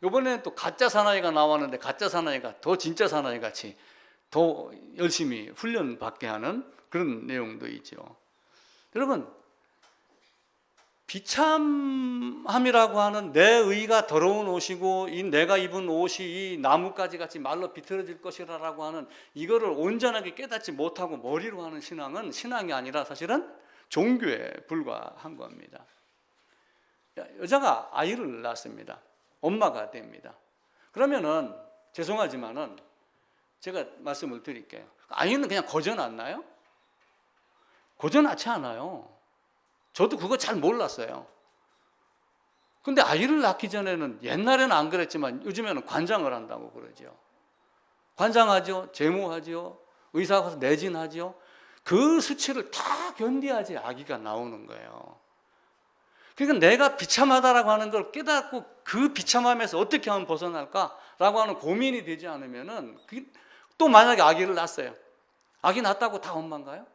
이번에는 또 가짜 사나이가 나왔는데 가짜 사나이가 더 진짜 사나이 같이 더 열심히 훈련 받게 하는 그런 내용도 있죠. 여러분, 비참함이라고 하는 내 의가 더러운 옷이고 이 내가 입은 옷이 이 나뭇가지 같이 말로 비틀어질 것이라고 하는 이거를 온전하게 깨닫지 못하고 머리로 하는 신앙은 신앙이 아니라 사실은 종교에 불과한 겁니다. 여자가 아이를 낳습니다. 엄마가 됩니다. 그러면은 죄송하지만은 제가 말씀을 드릴게요. 아이는 그냥 거저 낳나요? 거저 낳지 않아요. 저도 그거 잘 몰랐어요. 근데 아이를 낳기 전에는, 옛날에는 안 그랬지만 요즘에는 관장을 한다고 그러죠. 관장하죠. 제모하죠. 의사 가서 내진하죠. 그 수치를 다 견뎌야지 아기가 나오는 거예요. 그러니까 내가 비참하다라고 하는 걸 깨닫고 그 비참함에서 어떻게 하면 벗어날까라고 하는 고민이 되지 않으면은, 또 만약에 아기를 낳았어요. 아기 낳았다고 다 엄마인가요?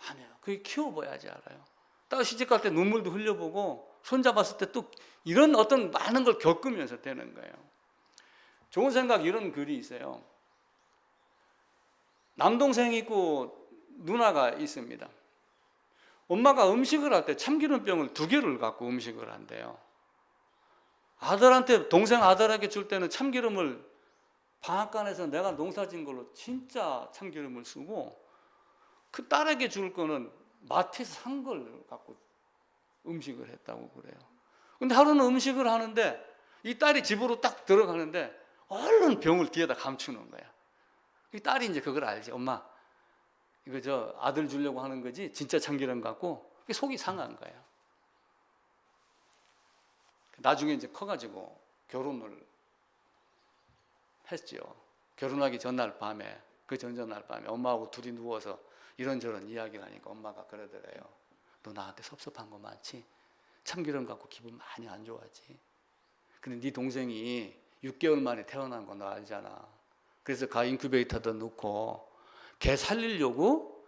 아니에요. 그게 키워봐야지 알아요. 딱 시집갈 때 눈물도 흘려보고 손잡았을 때 또 이런 어떤 많은 걸 겪으면서 되는 거예요. 좋은 생각, 이런 글이 있어요. 남동생이 있고 누나가 있습니다. 엄마가 음식을 할 때 참기름병을 2개를 갖고 음식을 한대요. 아들한테, 동생 아들에게 줄 때는 참기름을 방앗간에서 내가 농사진 걸로 진짜 참기름을 쓰고, 그 딸에게 줄 거는 마트에서 산 걸 갖고 음식을 했다고 그래요. 근데 하루는 음식을 하는데 이 딸이 집으로 딱 들어가는데 얼른 병을 뒤에다 감추는 거야. 이 딸이 이제 그걸 알지. 엄마, 이거 저 아들 주려고 하는 거지 진짜 참기름 갖고. 속이 상한 거야. 나중에 이제 커가지고 결혼을 했죠. 결혼하기 전날 밤에, 그 전날 밤에 엄마하고 둘이 누워서 이런저런 이야기를 하니까 엄마가 그러더래요. 너 나한테 섭섭한 거 많지? 참기름 갖고 기분 많이 안 좋아하지? 근데 네 동생이 6개월 만에 태어난 거 너 알잖아. 그래서 가 인큐베이터도 넣고 걔 살리려고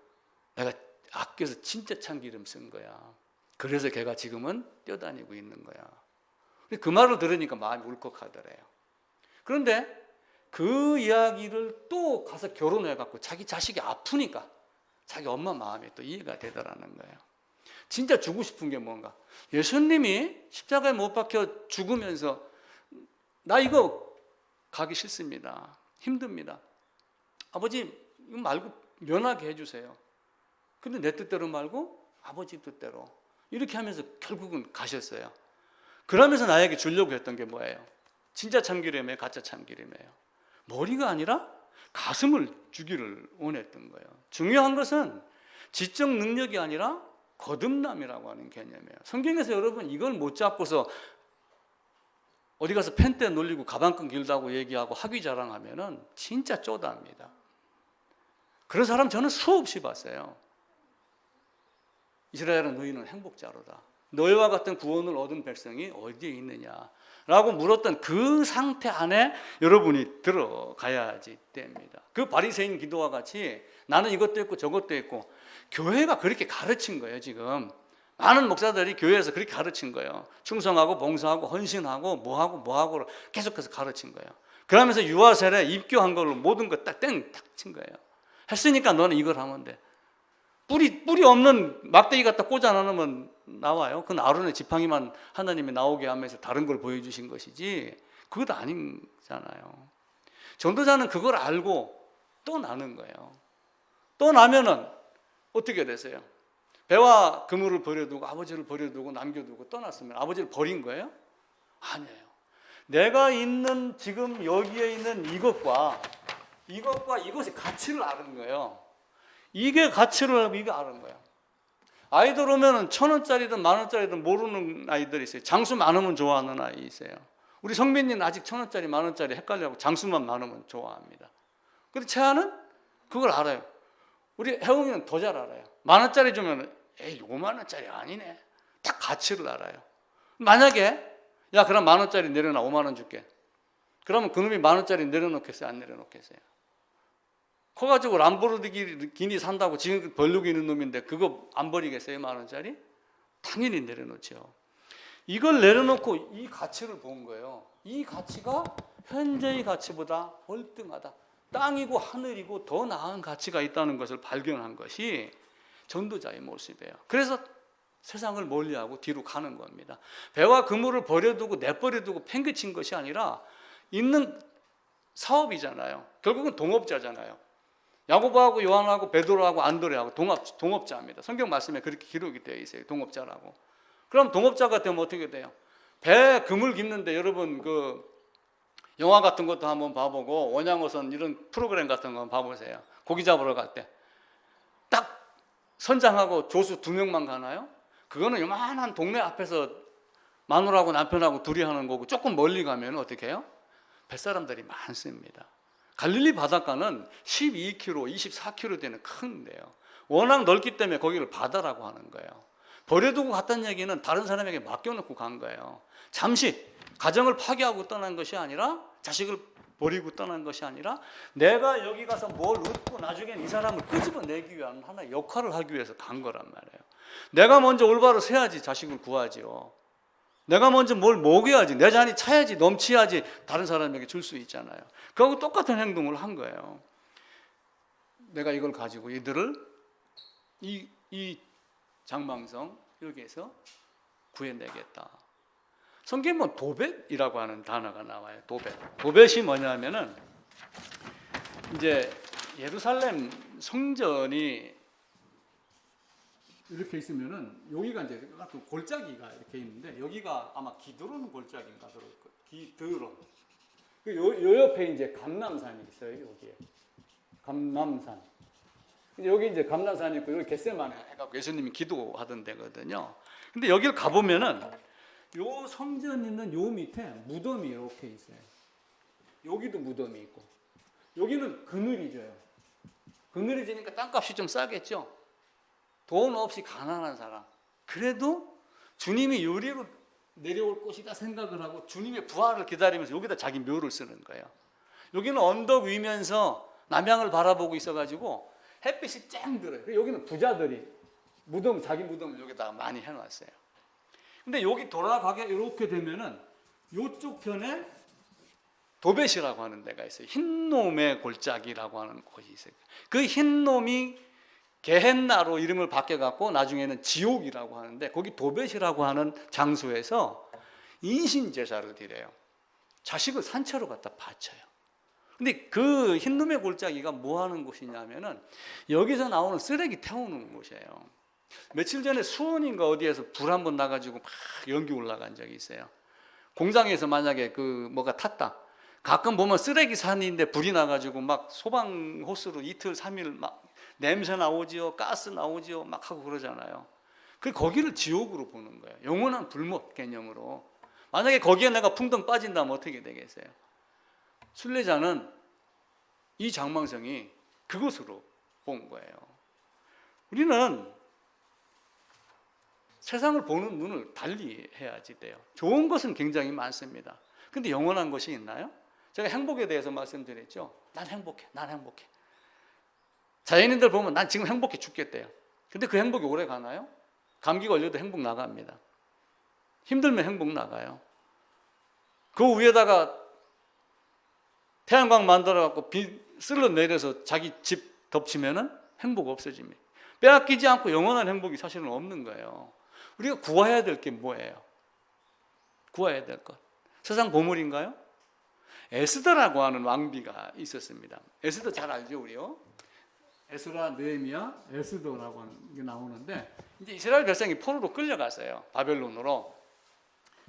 내가 아껴서 진짜 참기름 쓴 거야. 그래서 걔가 지금은 뛰어다니고 있는 거야. 그 말을 들으니까 마음이 울컥하더래요. 그런데 그 이야기를 또 가서 결혼해갖고 자기 자식이 아프니까 자기 엄마 마음이 또 이해가 되더라는 거예요. 진짜 주고 싶은 게 뭔가. 예수님이 십자가에 못 박혀 죽으면서 나 이거 가기 싫습니다. 힘듭니다. 아버지 이거 말고 면하게 해주세요. 근데 내 뜻대로 말고 아버지 뜻대로 이렇게 하면서 결국은 가셨어요. 그러면서 나에게 주려고 했던 게 뭐예요? 진짜 참기름이에요? 가짜 참기름이에요? 머리가 아니라 가슴을 주기를 원했던 거예요. 중요한 것은 지적 능력이 아니라 거듭남이라고 하는 개념이에요. 성경에서 여러분 이걸 못 잡고서 어디 가서 펜대 놀리고 가방끈 길다고 얘기하고 학위 자랑하면은 진짜 쪼답니다. 그런 사람 저는 수없이 봤어요. 이스라엘은 너희는 행복자로다. 너희와 같은 구원을 얻은 백성이 어디에 있느냐 라고 물었던 그 상태 안에 여러분이 들어가야지 됩니다. 그 바리새인 기도와 같이 나는 이것도 있고 저것도 있고, 교회가 그렇게 가르친 거예요. 지금 많은 목사들이 교회에서 그렇게 가르친 거예요. 충성하고 봉사하고 헌신하고 뭐하고 계속해서 가르친 거예요. 그러면서 유아세례 입교한 걸로 모든 거 딱 친 거예요. 했으니까 너는 이걸 하면 돼. 뿌리 없는 막대기 갖다 꽂아 놓으면 나와요. 그건 아론의 지팡이만 하나님이 나오게 하면서 다른 걸 보여주신 것이지 그것 아니잖아요. 전도자는 그걸 알고 또 나는 거예요. 또 나면은 어떻게 되세요? 배와 그물을 버려두고 아버지를 버려두고 남겨두고 떠났으면 아버지를 버린 거예요? 아니에요. 내가 있는 지금 여기에 있는 이것과 이것의 가치를 아는 거예요. 이게 가치를 알고 이게 아는 거예요. 아이들 오면은 1,000원짜리든 10,000원짜리든 모르는 아이들이 있어요. 장수 많으면 좋아하는 아이 있어요. 우리 성민이는 아직 1,000원짜리 10,000원짜리 헷갈려하고 장수만 많으면 좋아합니다. 근데 채아는 그걸 알아요. 우리 혜웅이는 더 잘 알아요. 10,000원짜리 주면 에이 5만원짜리 아니네. 딱 가치를 알아요. 만약에 야 그럼 10,000원짜리 내려놔 5만원 줄게. 그러면 그놈이 10,000원짜리 내려놓겠어요? 안 내려놓겠어요? 커가지고 람보르기니 산다고 지금 벌리고 있는 놈인데 그거 안 버리겠어요? 10,000원짜리? 당연히 내려놓죠. 이걸 내려놓고 이 가치를 본 거예요. 이 가치가 현재의 가치보다 월등하다. 땅이고 하늘이고 더 나은 가치가 있다는 것을 발견한 것이 전도자의 모습이에요. 그래서 세상을 멀리하고 뒤로 가는 겁니다. 배와 그물을 버려두고 내버려두고 팽개친 것이 아니라 있는 사업이잖아요. 결국은 동업자잖아요. 야고보하고 요한하고 베드로하고 안드레하고 동업자입니다. 성경 말씀에 그렇게 기록이 되어 있어요. 동업자라고. 그럼 동업자가 되면 어떻게 돼요? 배 그물 깁는데 여러분 그 영화 같은 것도 한번 봐보고 원양어선 이런 프로그램 같은 거 한번 봐보세요. 고기 잡으러 갈 때 딱 선장하고 조수 2명만 가나요? 그거는 요만한 동네 앞에서 마누라하고 남편하고 둘이 하는 거고, 조금 멀리 가면 어떻게 해요? 뱃사람들이 많습니다. 갈릴리 바닷가는 12km, 24km 되는 큰데요. 워낙 넓기 때문에 거기를 바다라고 하는 거예요. 버려두고 갔다는 얘기는 다른 사람에게 맡겨놓고 간 거예요. 잠시 가정을 파괴하고 떠난 것이 아니라, 자식을 버리고 떠난 것이 아니라 내가 여기 가서 뭘 얻고 나중엔 이 사람을 끄집어내기 위한 하나의 역할을 하기 위해서 간 거란 말이에요. 내가 먼저 올바로 세야지 자식을 구하지요. 내가 먼저 뭘 먹여야지, 내 잔이 차야지, 넘치야지 다른 사람에게 줄 수 있잖아요. 그하고 똑같은 행동을 한 거예요. 내가 이걸 가지고 이들을 이 장망성 여기에서 구해내겠다. 성경에 보면 도벳이라고 하는 단어가 나와요. 도벳이 뭐냐면은 이제 예루살렘 성전이 이렇게 있으면은 여기가 이제 골짜기가 이렇게 있는데 여기가 아마 기드론 골짜기인가 그럴 거예요. 기드론. 요 옆에 이제 감람산이 있어요. 여기에 감람산. 여기 이제 감람산이 있고 여기 겟세마네 해갖고 예수님이 기도하던 데거든요. 근데 여기를 가보면은 요 성전 있는 요 밑에 무덤이 이렇게 있어요. 여기도 무덤이 있고 여기는 그늘이 져요. 그늘이 지니까 땅값이 좀 싸겠죠. 돈 없이 가난한 사람, 그래도 주님이 요리로 내려올 것이다 생각을 하고 주님의 부활을 기다리면서 여기다 자기 묘를 쓰는 거예요. 여기는 언덕 위면서 남향을 바라보고 있어가지고 햇빛이 쨍 들어요. 여기는 부자들이 자기 무덤을 여기다가 많이 해놨어요. 근데 여기 돌아가게 이렇게 되면은 이쪽 편에 도벳이라고 하는 데가 있어요. 흰놈의 골짜기라고 하는 곳이 있어요. 그 흰놈이 게헨나로 이름을 바뀌어갖고 나중에는 지옥이라고 하는데, 거기 도벳이라고 하는 장소에서 인신제사를 드려요. 자식을 산채로 갖다 바쳐요. 근데 그 흰놈의 골짜기가 뭐 하는 곳이냐면은 여기서 나오는 쓰레기 태우는 곳이에요. 며칠 전에 수원인가 어디에서 불 한번 나가지고 막 연기 올라간 적이 있어요. 공장에서 만약에 그 뭐가 탔다. 가끔 보면 쓰레기 산인데 불이 나가지고 막 소방 호스로 이틀 3일 막 냄새 나오지요, 가스 나오지요, 막 하고 그러잖아요. 거기를 지옥으로 보는 거예요. 영원한 불못 개념으로. 만약에 거기에 내가 풍덩 빠진다면 어떻게 되겠어요? 순례자는 이 장망성이 그것으로 본 거예요. 우리는 세상을 보는 눈을 달리 해야지 돼요. 좋은 것은 굉장히 많습니다. 근데 영원한 것이 있나요? 제가 행복에 대해서 말씀드렸죠. 난 행복해, 난 행복해. 자연인들 보면 난 지금 행복해 죽겠대요. 근데 그 행복이 오래 가나요? 감기 걸려도 행복 나갑니다. 힘들면 행복 나가요. 그 위에다가 태양광 만들어갖고 비 쓸러 내려서 자기 집 덮치면은 행복 없어집니다. 빼앗기지 않고 영원한 행복이 사실은 없는 거예요. 우리가 구해야 될 게 뭐예요? 구해야 될 것. 세상 보물인가요? 에스더라고 하는 왕비가 있었습니다. 에스더 잘 알죠, 우리요? 에스라, 느헤미야, 에스더라고 하는 게 나오는데, 이제 이스라엘 백성이 포로로 끌려갔어요. 바벨론으로.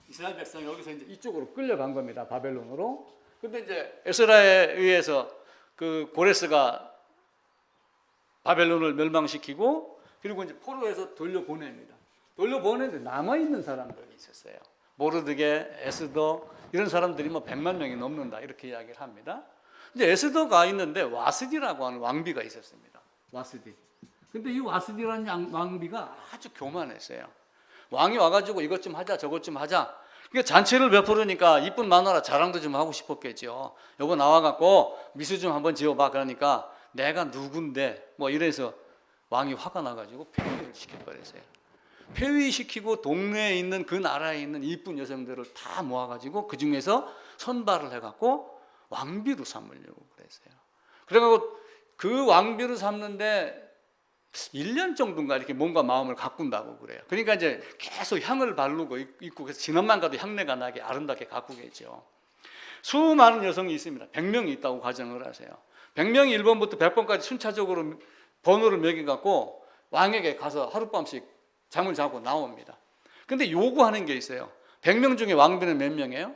이스라엘 백성이 여기서 이제 이쪽으로 끌려간 겁니다. 바벨론으로. 근데 이제 에스라에 의해서 그 고레스가 바벨론을 멸망시키고, 그리고 이제 포로에서 돌려보냅니다. 돌려보내는데 남아있는 사람들이 있었어요. 모르드게, 에스더, 이런 사람들이 뭐 100만 명이 넘는다, 이렇게 이야기를 합니다. 이제 에스더가 있는데 와스디라고 하는 왕비가 있었습니다. 와스디. 근데 이 와스디라는 왕비가 아주 교만했어요. 왕이 와가지고 이것 좀 하자, 저것 좀 하자. 그러니까 잔치를 베푸르니까 이쁜 마누라 자랑도 좀 하고 싶었겠죠. 여보 나와갖고 미수 좀 한번 지어봐. 그러니까 내가 누군데 뭐 이래서 왕이 화가 나가지고 폐위를 시켜버렸어요. 폐위시키고 동네에 있는 그 나라에 있는 이쁜 여성들을 다 모아가지고 그 중에서 선발을 해갖고 왕비로 삼으려고 그랬어요. 그래가지고 그 왕비로 삼는데 1년 정도인가 이렇게 뭔가 마음을 가꾼다고 그래요. 그러니까 이제 계속 향을 바르고 있고 그래서 지난만 가도 향내가 나게 아름답게 가꾸겠죠. 수많은 여성이 있습니다. 100명이 있다고 가정을 하세요. 100명이 1번부터 100번까지 순차적으로 번호를 매겨갖고 왕에게 가서 하룻밤씩 잠을 자고 나옵니다. 근데 요구하는 게 있어요. 100명 중에 왕비는 몇 명이에요?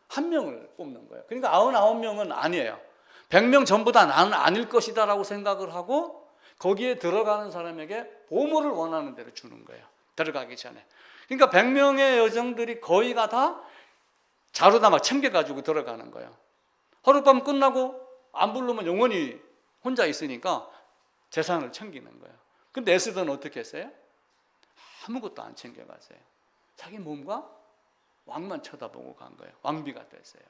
1명을 뽑는 거예요. 그러니까 99명은 아니에요. 100명 전부 다 나는 아닐 것이다 라고 생각을 하고 거기에 들어가는 사람에게 보물을 원하는 대로 주는 거예요. 들어가기 전에. 그러니까 100명의 여성들이 거의가 다 자루다 막 챙겨가지고 들어가는 거예요. 하룻밤 끝나고 안 부르면 영원히 혼자 있으니까 재산을 챙기는 거예요. 근데 에스더는 어떻게 했어요? 아무것도 안 챙겨갔어요. 자기 몸과 왕만 쳐다보고 간 거예요. 왕비가 됐어요.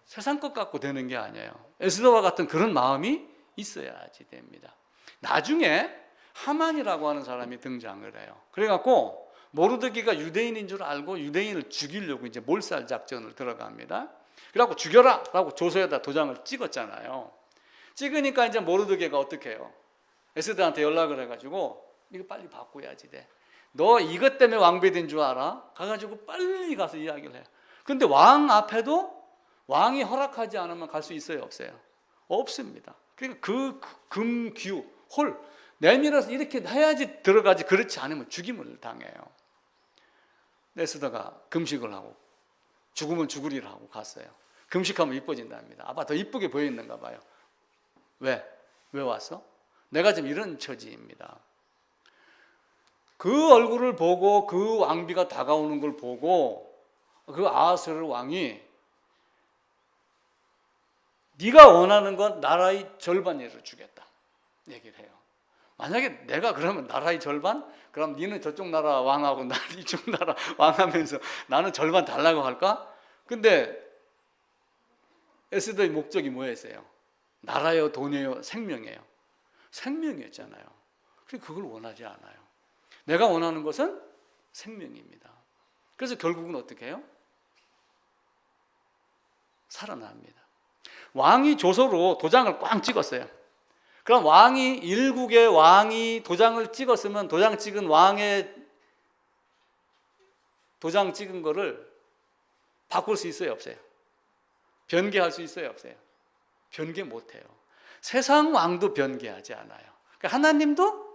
세상 것 갖고 되는 게 아니에요. 에스더와 같은 그런 마음이 있어야지 됩니다. 나중에 하만이라고 하는 사람이 등장을 해요. 그래갖고 모르드기가 유대인인 줄 알고 유대인을 죽이려고 이제 몰살 작전을 들어갑니다. 그래갖고 죽여라! 라고 조서에다 도장을 찍었잖아요. 찍으니까 이제 모르드기가 어떻게 해요? 에스더한테 연락을 해가지고 이거 빨리 바꿔야지 돼. 너 이것 때문에 왕비 된 줄 알아? 가가지고 빨리 가서 이야기를 해요. 근데 왕 앞에도 왕이 허락하지 않으면 갈 수 있어요? 없어요? 없습니다. 그러니까 그 금규, 홀 내밀어서 이렇게 해야지 들어가지 그렇지 않으면 죽임을 당해요. 에스더가 금식을 하고 죽으면 죽으리라 하고 갔어요. 금식하면 이뻐진답니다. 아빠 더 이쁘게 보이는가 봐요. 왜? 왜 왔어? 내가 지금 이런 처지입니다. 그 얼굴을 보고 그 왕비가 다가오는 걸 보고 그 아하스웨로 왕이 네가 원하는 건 나라의 절반으로 주겠다 얘기를 해요. 만약에 내가 그러면 나라의 절반? 그럼 니는 저쪽 나라 왕하고 나는 이쪽 나라 왕하면서 나는 절반 달라고 할까? 근데 에스더의 목적이 뭐였어요? 나라요, 돈이요, 생명이에요. 생명이었잖아요. 그걸 원하지 않아요. 내가 원하는 것은 생명입니다. 그래서 결국은 어떻게 해요? 살아납니다. 왕이 조서로 도장을 꽝 찍었어요. 그럼 왕이 일국의 왕이 도장을 찍었으면 도장 찍은 왕의 도장 찍은 거를 바꿀 수 있어요? 없어요? 변개할 수 있어요? 없어요? 변개 못해요. 세상 왕도 변개하지 않아요. 그러니까 하나님도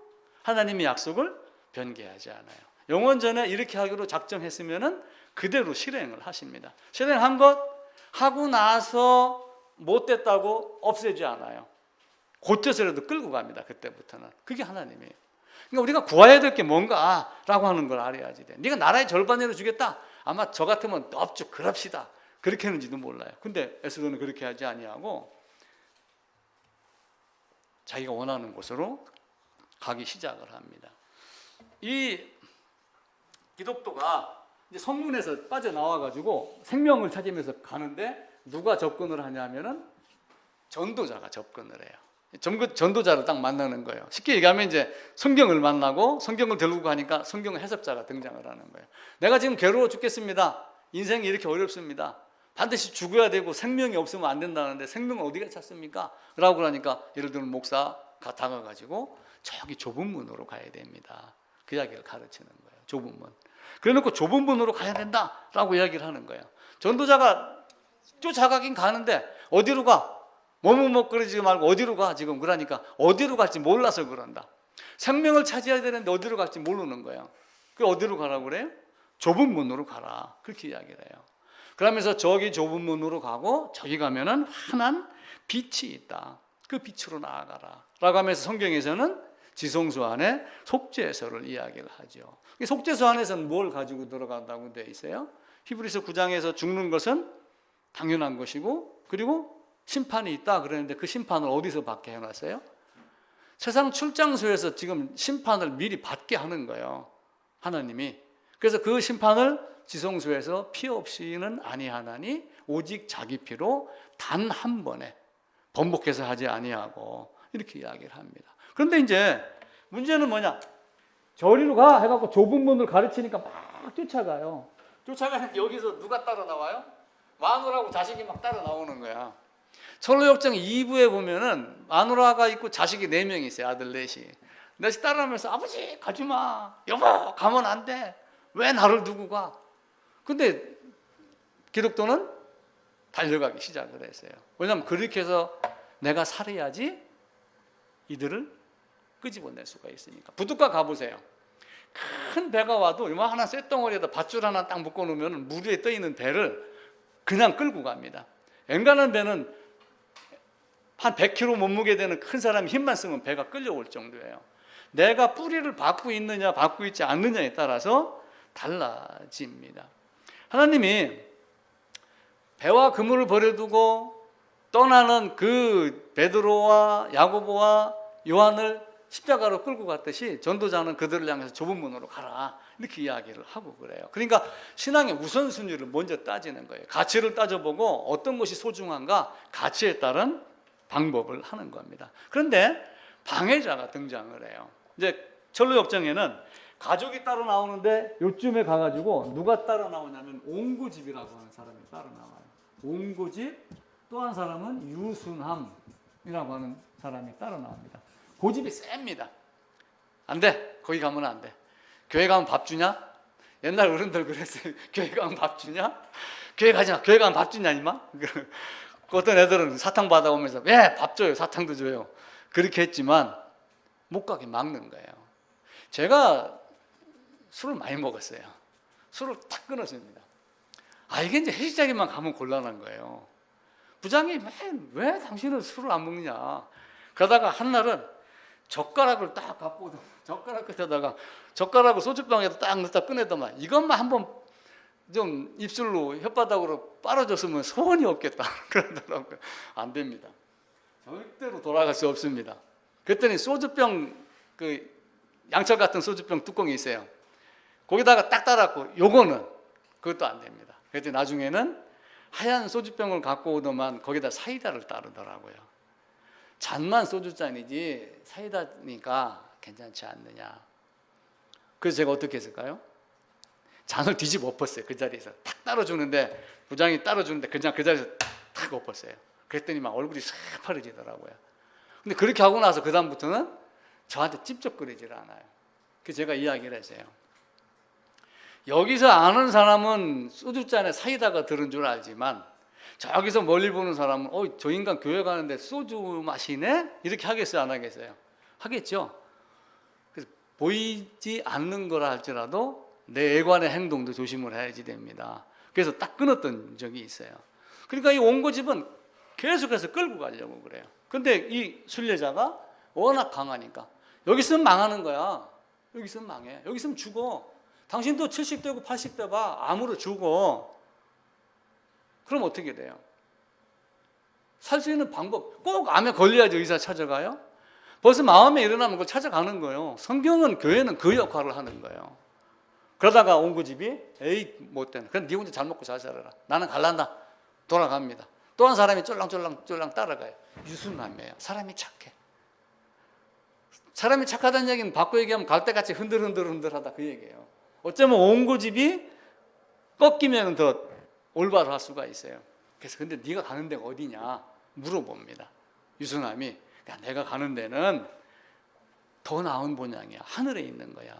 하나님의 약속을 변개하지 않아요. 영원전에 이렇게 하기로 작정했으면 그대로 실행을 하십니다. 실행한 것 하고 나서 못됐다고 없애지 않아요. 고쳐서라도 끌고 갑니다. 그때부터는. 그게 하나님이에요. 그러니까 우리가 구해야 될 게 뭔가라고 하는 걸 알아야지 돼. 네가 나라의 절반으로 주겠다. 아마 저 같으면 업주 그럽시다. 그렇게 하는지도 몰라요. 근데 에스더는 그렇게 하지 아니하고 자기가 원하는 곳으로 가기 시작을 합니다. 이 기독도가 이제 성문에서 빠져나와가지고 생명을 찾으면서 가는데 누가 접근을 하냐면은 전도자가 접근을 해요. 전도자를 딱 만나는 거예요. 쉽게 얘기하면 이제 성경을 만나고 성경을 들고 가니까 성경 해석자가 등장을 하는 거예요. 내가 지금 괴로워 죽겠습니다. 인생이 이렇게 어렵습니다. 반드시 죽어야 되고 생명이 없으면 안 된다는데 생명은 어디가 찾습니까? 라고 그러니까 예를 들면 목사가 다가가지고 저기 좁은 문으로 가야 됩니다. 그 이야기를 가르치는 거예요. 좁은 문. 그래놓고 좁은 문으로 가야 된다라고 이야기를 하는 거예요. 전도자가 쫓아가긴 가는데 어디로 가? 머뭇거리지 말고 어디로 가 지금. 그러니까 어디로 갈지 몰라서 그런다. 생명을 차지해야 되는데 어디로 갈지 모르는 거예요. 그 어디로 가라고 그래요? 좁은 문으로 가라. 그렇게 이야기를 해요. 그러면서 저기 좁은 문으로 가고 저기 가면은 환한 빛이 있다. 그 빛으로 나아가라 라고 하면서 성경에서는 지성소 안에 속죄소를 이야기를 하죠. 속죄소 안에서는 뭘 가지고 들어간다고 되어 있어요? 히브리서 9장에서 죽는 것은 당연한 것이고 그리고 심판이 있다 그러는데 그 심판을 어디서 받게 해놨어요? 세상 출장소에서 지금 심판을 미리 받게 하는 거예요. 하나님이. 그래서 그 심판을 지성소에서 피 없이는 아니하나니 오직 자기 피로 단 한 번에 번복해서 하지 아니하고 이렇게 이야기를 합니다. 그런데 이제 문제는 뭐냐? 저리로 가 해갖고 좁은 문을 가르치니까 막 쫓아가요. 쫓아가니까 여기서 누가 따라 나와요? 마누라하고 자식이 막 따라 나오는 거야. 철로역정 2부에 보면은 마누라가 있고 자식이 4명이 있어요. 아들 넷이. 넷이 따라하면서 아버지 가지마. 여보 가면 안 돼. 왜 나를 두고 가? 근데 기독도는 달려가기 시작을 했어요. 왜냐하면 그렇게 해서 내가 살아야지 이들을 끄집어낼 수가 있으니까. 부둣가 가보세요. 큰 배가 와도 이만한 쇳덩어리에다 밧줄 하나 딱 묶어놓으면 물 위에 떠있는 배를 그냥 끌고 갑니다. 엔간한 배는 한 100kg 몸무게 되는 큰 사람이 힘만 쓰면 배가 끌려올 정도예요. 내가 뿌리를 받고 있느냐 받고 있지 않느냐에 따라서 달라집니다. 하나님이 배와 그물을 버려두고 떠나는 그 베드로와 야고보와 요한을 십자가로 끌고 갔듯이 전도자는 그들을 향해서 좁은 문으로 가라 이렇게 이야기를 하고 그래요. 그러니까 신앙의 우선순위를 먼저 따지는 거예요. 가치를 따져보고 어떤 것이 소중한가 가치에 따른 방법을 하는 겁니다. 그런데 방해자가 등장을 해요. 이제 철로역정에는 가족이 따로 나오는데 요쯤에 가가지고 누가 따로 나오냐면 옹고집이라고 하는 사람이 따로 나와요. 옹고집, 또 한 사람은 유순함이라고 하는 사람이 따로 나옵니다. 고집이 셉니다. 안 돼. 거기 가면 안 돼. 교회 가면 밥 주냐? 옛날 어른들 그랬어요. 교회 가면 밥 주냐? 교회 가지 마. 교회 가면 밥 주냐 임마? 어떤 애들은 사탕 받아오면서 왜 밥 줘요? 사탕도 줘요. 그렇게 했지만 못 가게 막는 거예요. 제가 술을 많이 먹었어요. 술을 탁 끊었습니다. 이게 이제 회식자리만 가면 곤란한 거예요. 부장이 왜 당신은 술을 안 먹느냐. 그러다가 한날은 젓가락을 딱 갖고 젓가락 끝에다가 젓가락을 소주병에다 딱 넣다 꺼내더만 이것만 한번 좀 입술로 혓바닥으로 빨아줬으면 소원이 없겠다 그러더라고요. 안 됩니다. 절대로 돌아갈 수 없습니다. 그랬더니 소주병 그 양철 같은 소주병 뚜껑이 있어요. 거기다가 딱 따랐고 요거는 그것도 안 됩니다. 그랬더니 나중에는 하얀 소주병을 갖고 오더만 거기다 사이다를 따르더라고요. 잔만 소주잔이지 사이다니까 괜찮지 않느냐. 그래서 제가 어떻게 했을까요? 잔을 뒤집어 엎었어요. 그 자리에서 탁 따라주는데 부장이 따라주는데 그냥 그 자리에서 탁 엎었어요. 그랬더니 막 얼굴이 새파래지더라고요. 근데 그렇게 하고 나서 그 다음부터는 저한테 찝쩍거리질 않아요. 그래서 제가 이야기를 했어요. 여기서 아는 사람은 소주잔에 사이다가 들은 줄 알지만 저기서 멀리 보는 사람은 저 인간 교회 가는데 소주 마시네? 이렇게 하겠어요? 안 하겠어요? 하겠죠. 그래서 보이지 않는 거라 할지라도 내 애관의 행동도 조심을 해야지 됩니다. 그래서 딱 끊었던 적이 있어요. 그러니까 이 원고집은 계속해서 끌고 가려고 그래요. 근데 이 순례자가 워낙 강하니까 여기 있으면 망하는 거야. 여기 있으면 망해. 여기 있으면 죽어. 당신도 70대고 80대 봐. 암으로 죽어. 그럼 어떻게 돼요? 살 수 있는 방법, 꼭 암에 걸려야지 의사 찾아가요? 벌써 마음에 일어나면 그걸 찾아가는 거예요. 성경은, 교회는 그 역할을 하는 거예요. 그러다가 온 그 집이 에이 못되네. 그럼 네 혼자 잘 먹고 잘 살아라. 나는 갈란다. 돌아갑니다. 또 한 사람이 쫄랑쫄랑 따라가요. 유순남이에요. 사람이 착해. 사람이 착하다는 얘기는 바꿔 얘기하면 갈대같이 흔들하다 그 얘기예요. 어쩌면 온 그 집이 꺾이면 더 올바로 할 수가 있어요. 그래서 근데 네가 가는 데가 어디냐 물어봅니다. 유순남이 내가 가는 데는 더 나은 본향이야. 하늘에 있는 거야.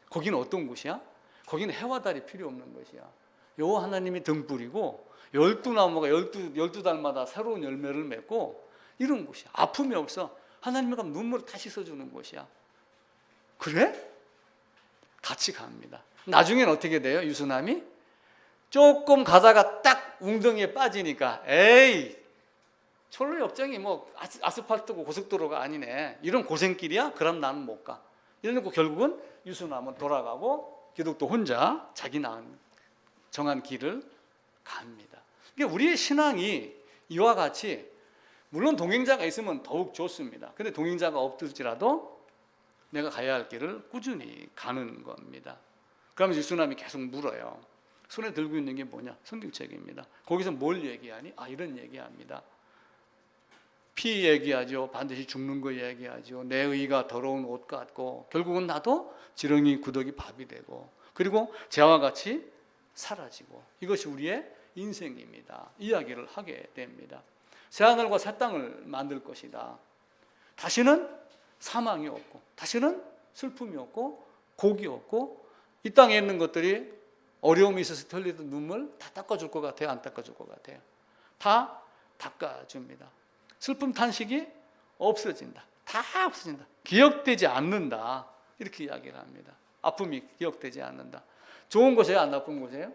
거기는 어떤 곳이야? 거기는 해와 달이 필요 없는 것이야. 여호와 하나님이 등불이고 12나무가 12달마다 새로운 열매를 맺고 이런 곳이야. 아픔이 없어. 하나님이 눈물을 다 씻어주는 곳이야. 그래? 같이 갑니다. 나중에는 어떻게 돼요? 유순남이 조금 가다가 딱 웅덩이에 빠지니까 에이 철로 역정이 뭐 아스팔트고 고속도로가 아니네. 이런 고생길이야? 그럼 나는 못 가. 이러고 결국은 유순남은 돌아가고 기독도 혼자 자기 정한 길을 갑니다. 그러니까 우리의 신앙이 이와 같이 물론 동행자가 있으면 더욱 좋습니다. 근데 동행자가 없을지라도 내가 가야 할 길을 꾸준히 가는 겁니다. 그러면 유순남이 계속 물어요. 손에 들고 있는 게 뭐냐? 성경책입니다. 거기서 뭘 얘기하니? 이런 얘기합니다. 피 얘기하죠. 반드시 죽는 거 얘기하죠. 내 의가 더러운 옷 같고 결국은 나도 지렁이 구더기 밥이 되고 그리고 재와 같이 사라지고 이것이 우리의 인생입니다. 이야기를 하게 됩니다. 새하늘과 새 땅을 만들 것이다. 다시는 사망이 없고 다시는 슬픔이 없고 곡이 없고 이 땅에 있는 것들이 어려움이 있어서 흘리던 눈물 다 닦아줄 것 같아요? 안 닦아줄 것 같아요? 다 닦아줍니다. 슬픔 탄식이 없어진다. 다 없어진다. 기억되지 않는다. 이렇게 이야기를 합니다. 아픔이 기억되지 않는다. 좋은 곳이에요? 안 나쁜 곳이에요?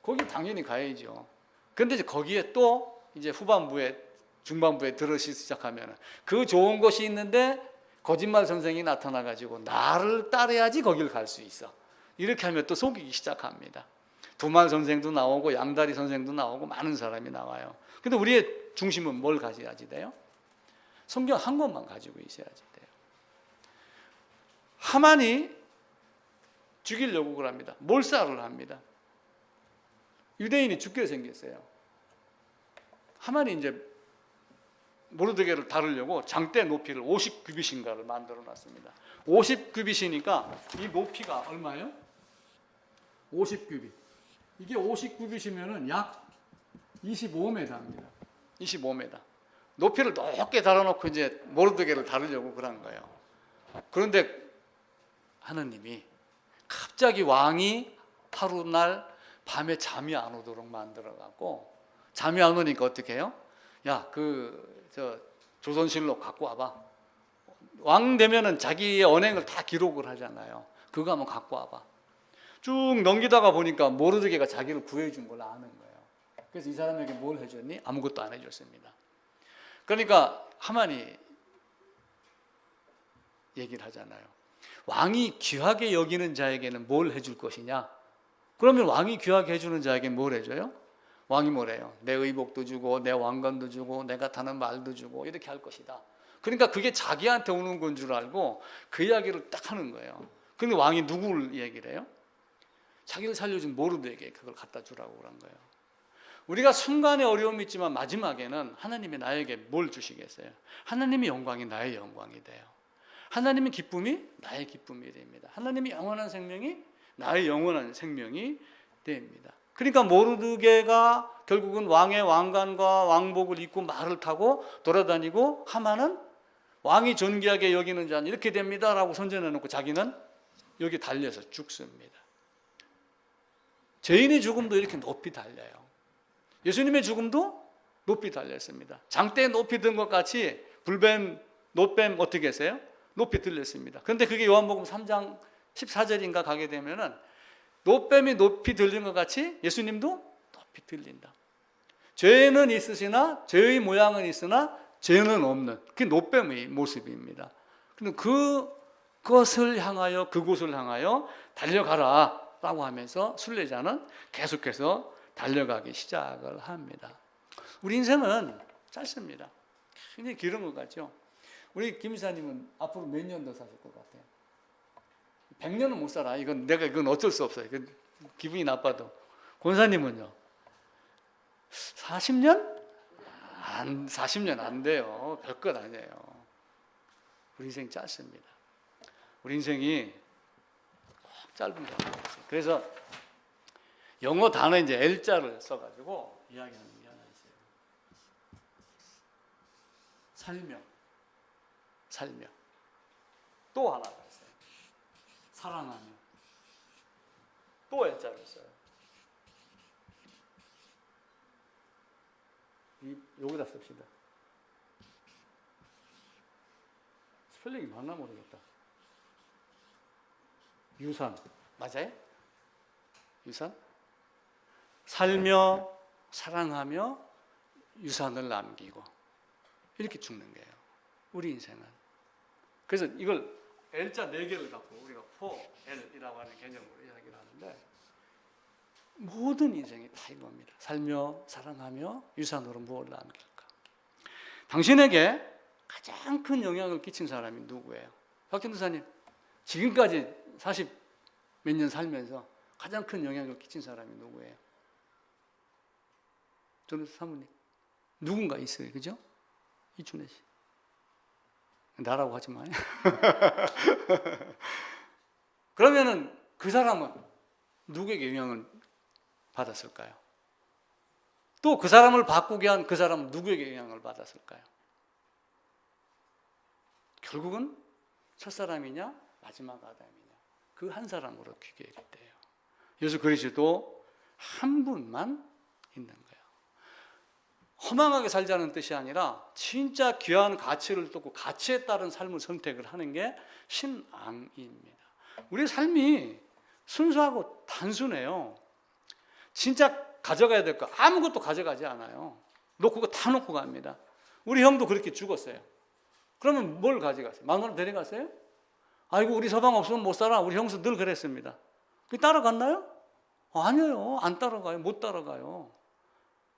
거기 당연히 가야죠. 그런데 이제 거기에 또 이제 후반부에 중반부에 들으시기 시작하면 그 좋은 곳이 있는데 거짓말 선생이 나타나가지고 나를 따라야지 거길 갈 수 있어. 이렇게 하면 또 속이기 시작합니다. 두말 선생도 나오고 양다리 선생도 나오고 많은 사람이 나와요. 근데 우리의 중심은 뭘 가져야지 돼요? 성경 한 권만 가지고 있어야지 돼요. 하만이 죽이려고 그럽니다. 몰살을 합니다. 유대인이 죽게 생겼어요. 하만이 이제 모르드게를 다루려고 장대 높이를 50규빗인가를 만들어 놨습니다. 50규빗이니까 이 높이가 얼마예요? 50규빗. 이게 50규빗이면은 약 25m입니다. 25m. 높이를 높게 달아놓고 이제 모르드게를 다루려고 그런 거예요. 그런데 하느님이 갑자기 왕이 하루날 밤에 잠이 안 오도록 만들어갖고 잠이 안 오니까 어떻게 해요? 야, 조선실록 갖고 와봐. 왕 되면은 자기의 언행을 다 기록을 하잖아요. 그거 한번 갖고 와봐. 쭉 넘기다가 보니까 모르드게가 자기를 구해준 걸 아는 거예요. 그래서 이 사람에게 뭘 해줬니? 아무것도 안 해줬습니다. 그러니까 하만이 얘기를 하잖아요. 왕이 귀하게 여기는 자에게는 뭘 해줄 것이냐? 그러면 왕이 귀하게 해주는 자에게는 뭘 해줘요? 왕이 뭐래요? 내 의복도 주고 내 왕관도 주고 내가 타는 말도 주고 이렇게 할 것이다. 그러니까 그게 자기한테 오는 건 줄 알고 그 이야기를 딱 하는 거예요. 그런데 왕이 누구를 얘기를 해요? 자기를 살려준 모르드에게 그걸 갖다 주라고 그런 거예요. 우리가 순간의 어려움이 있지만 마지막에는 하나님이 나에게 뭘 주시겠어요? 하나님의 영광이 나의 영광이 돼요. 하나님의 기쁨이 나의 기쁨이 됩니다. 하나님의 영원한 생명이 나의 영원한 생명이 됩니다. 그러니까 모르드게가 결국은 왕의 왕관과 왕복을 입고 말을 타고 돌아다니고 하만은 왕이 존귀하게 여기는 자는 이렇게 됩니다라고 선전해놓고 자기는 여기 달려서 죽습니다. 죄인의 죽음도 이렇게 높이 달려요. 예수님의 죽음도 높이 달렸습니다. 장대에 높이 든 것 같이 불뱀, 놋뱀 어떻게 했어요? 높이 들렸습니다. 그런데 그게 요한복음 3장 14절인가 가게 되면은 놋뱀이 높이 들린 것 같이 예수님도 높이 들린다. 죄는 있으시나 죄의 모양은 있으나 죄는 없는 그게 노뱀의 모습입니다. 근데 그것을 향하여 그곳을 향하여 달려가라라고 하면서 순례자는 계속해서 달려가기 시작을 합니다. 우리 인생은 짧습니다. 굉장히 길은 것 같죠. 우리 김 이사님은 앞으로 몇 년 더 사실 것 같아요? 100년은 못 살아. 이건 어쩔 수 없어요. 기분이 나빠도. 권사님은요? 40년? 40년 안 돼요. 별것 아니에요. 우리 인생 짧습니다. 우리 인생이 꼭 짧은 거 같아요. 그래서 영어 단어 이제 L자를 써가지고 이야기하는 게 하나 있어요. 살며. 또 하나가 있어요. 사랑하며. 또 L자를 써요. 여기다 씁시다. 스펠링이 맞나 모르겠다. 유산. 맞아요? 유산? 살며, 사랑하며, 유산을 남기고. 이렇게 죽는 거예요. 우리 인생은. 그래서 이걸 L자 4개를 갖고 우리가 4L이라고 하는 개념으로 이야기를 하는데 모든 인생이 다 이겁니다. 살며, 사랑하며, 유산으로 무엇을 남길까? 당신에게 가장 큰 영향을 끼친 사람이 누구예요? 박전도사님, 지금까지 40 몇 년 살면서 가장 큰 영향을 끼친 사람이 누구예요? 저는 사모님. 누군가 있어요. 그죠? 이춘혜 씨. 나라고 하지 마요. 그러면은 그 사람은 누구에게 영향을 받았을까요? 또 그 사람을 바꾸게 한 그 사람은 누구에게 영향을 받았을까요? 결국은 첫사람이냐 마지막 아담이냐 그 한 사람으로 귀결이 돼요. 예수 그리스도 한 분만 있는 거예요. 허망하게 살자는 뜻이 아니라 진짜 귀한 가치를 뚫고 가치에 따른 삶을 선택을 하는 게 신앙입니다. 우리 삶이 순수하고 단순해요. 진짜 가져가야 될 거 아무것도 가져가지 않아요. 놓고 그거 다 놓고 갑니다. 우리 형도 그렇게 죽었어요. 그러면 뭘 가져갔어요? 10,000원 데려갔어요? 아이고 우리 서방 없으면 못 살아. 우리 형수 늘 그랬습니다. 따라갔나요? 아니에요. 안 따라가요. 못 따라가요.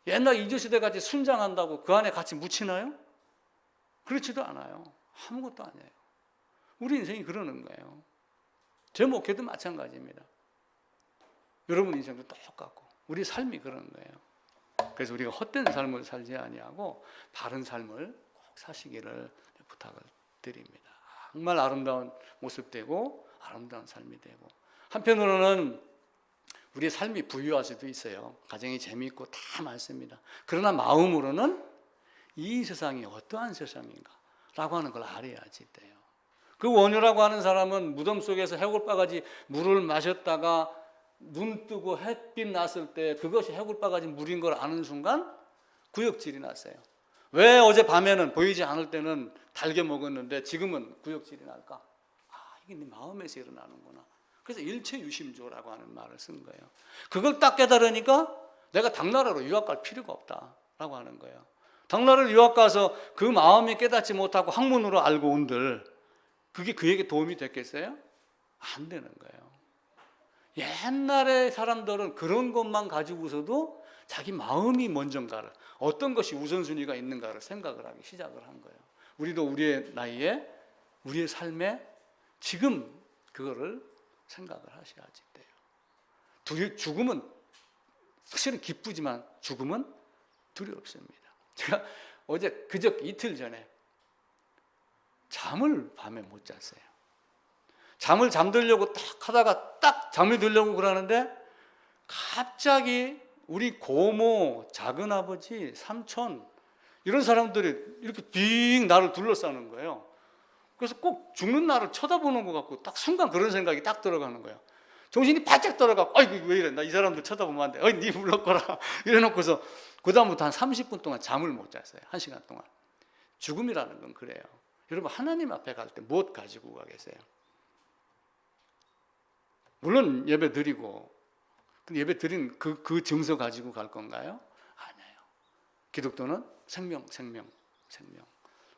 옛날 이주시대 같이 순장한다고 그 안에 같이 묻히나요? 그렇지도 않아요. 아무것도 아니에요. 우리 인생이 그러는 거예요. 제 목회도 마찬가지입니다. 여러분 인생도 똑같고 우리 삶이 그런 거예요. 그래서 우리가 헛된 삶을 살지 아니하고 바른 삶을 꼭 사시기를 부탁을 드립니다. 정말 아름다운 모습 되고 아름다운 삶이 되고 한편으로는 우리의 삶이 부유할 수도 있어요. 가정이 재미있고 다 많습니다. 그러나 마음으로는 이 세상이 어떠한 세상인가 라고 하는 걸 알아야지 돼요. 그 원효라고 하는 사람은 무덤 속에서 해골바가지 물을 마셨다가 눈 뜨고 햇빛 났을 때 그것이 해골바가지 물인 걸 아는 순간 구역질이 났어요. 왜 어제 밤에는 보이지 않을 때는 달게 먹었는데 지금은 구역질이 날까? 이게 네 마음에서 일어나는구나. 그래서 일체유심조라고 하는 말을 쓴 거예요. 그걸 딱 깨달으니까 내가 당나라로 유학 갈 필요가 없다라고 하는 거예요. 당나라로 유학 가서 그 마음이 깨닫지 못하고 학문으로 알고 온들 그게 그에게 도움이 됐겠어요? 안 되는 거예요. 옛날의 사람들은 그런 것만 가지고서도 자기 마음이 먼저인가를 어떤 것이 우선순위가 있는가를 생각을 하기 시작을 한 거예요. 우리도 우리의 나이에 우리의 삶에 지금 그거를 생각을 하셔야지 돼요. 죽음은 사실은 기쁘지만 죽음은 두렵습니다. 제가 어제 이틀 전에 잠을 밤에 못 잤어요. 잠을 잠들려고 딱 하다가 딱 잠이 들려고 그러는데 갑자기 우리 고모, 작은아버지, 삼촌 이런 사람들이 이렇게 빙 나를 둘러싸는 거예요. 그래서 꼭 죽는 나를 쳐다보는 것 같고 딱 순간 그런 생각이 딱 들어가는 거예요. 정신이 바짝 들어가고 아이고 왜 이래 나 이 사람들 쳐다보면 안 돼. 네 불렀거라 이래놓고서 그 다음부터 한 30분 동안 잠을 못 잤어요. 1시간 동안. 죽음이라는 건 그래요. 여러분 하나님 앞에 갈 때 무엇 가지고 가겠어요? 물론 예배 드리고 예배 드린 그 증서 가지고 갈 건가요? 아니에요. 기독교는 생명 생명.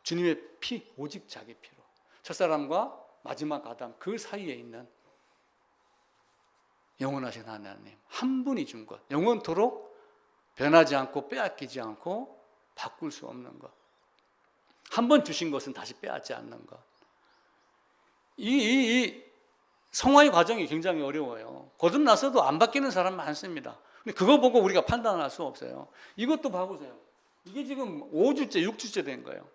주님의 피, 오직 자기 피로. 첫사람과 마지막 아담 그 사이에 있는 영원하신 하나님 한 분이 준 것, 영원토록 변하지 않고 빼앗기지 않고 바꿀 수 없는 것, 한 번 주신 것은 다시 빼앗지 않는 것. 이 성화의 과정이 굉장히 어려워요. 거듭나서도 안 바뀌는 사람 많습니다. 근데 그거 보고 우리가 판단할 수 없어요. 이것도 봐보세요. 이게 지금 5주째, 6주째 된 거예요.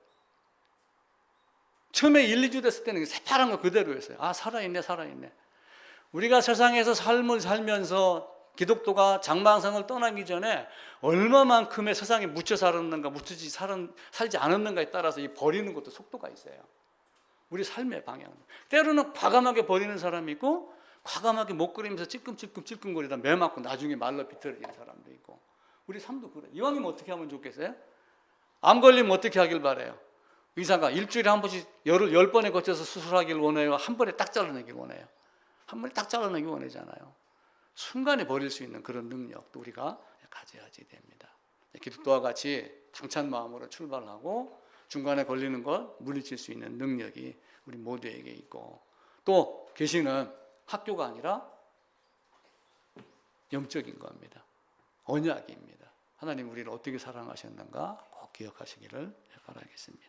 처음에 1, 2주 됐을 때는 새파란 거 그대로였어요. 아, 살아있네, 살아있네. 우리가 세상에서 삶을 살면서 기독교가 장망성을 떠나기 전에 얼마만큼의 세상에 묻혀 살았는가, 살지 않았는가에 따라서 이 버리는 것도 속도가 있어요. 우리 삶의 방향. 때로는 과감하게 버리는 사람이 있고, 과감하게 목걸이면서 찔끔찔끔거리다 매 맞고 나중에 말로 비틀어지는 사람도 있고. 우리 삶도 그래. 이왕이면 어떻게 하면 좋겠어요? 암 걸리면 어떻게 하길 바래요? 의사가 일주일에 한 번씩 10번에 거쳐서 수술하길 원해요? 한 번에 딱 잘라내길 원해요? 한 번에 딱 잘라내기 원하잖아요. 순간에 버릴 수 있는 그런 능력도 우리가 가져야지 됩니다. 기독교와 같이 당찬 마음으로 출발하고 중간에 걸리는 것 물리칠 수 있는 능력이 우리 모두에게 있고, 또 계시는 학교가 아니라 영적인 겁니다. 언약입니다. 하나님 우리를 어떻게 사랑하셨는가 꼭 기억하시기를 바라겠습니다.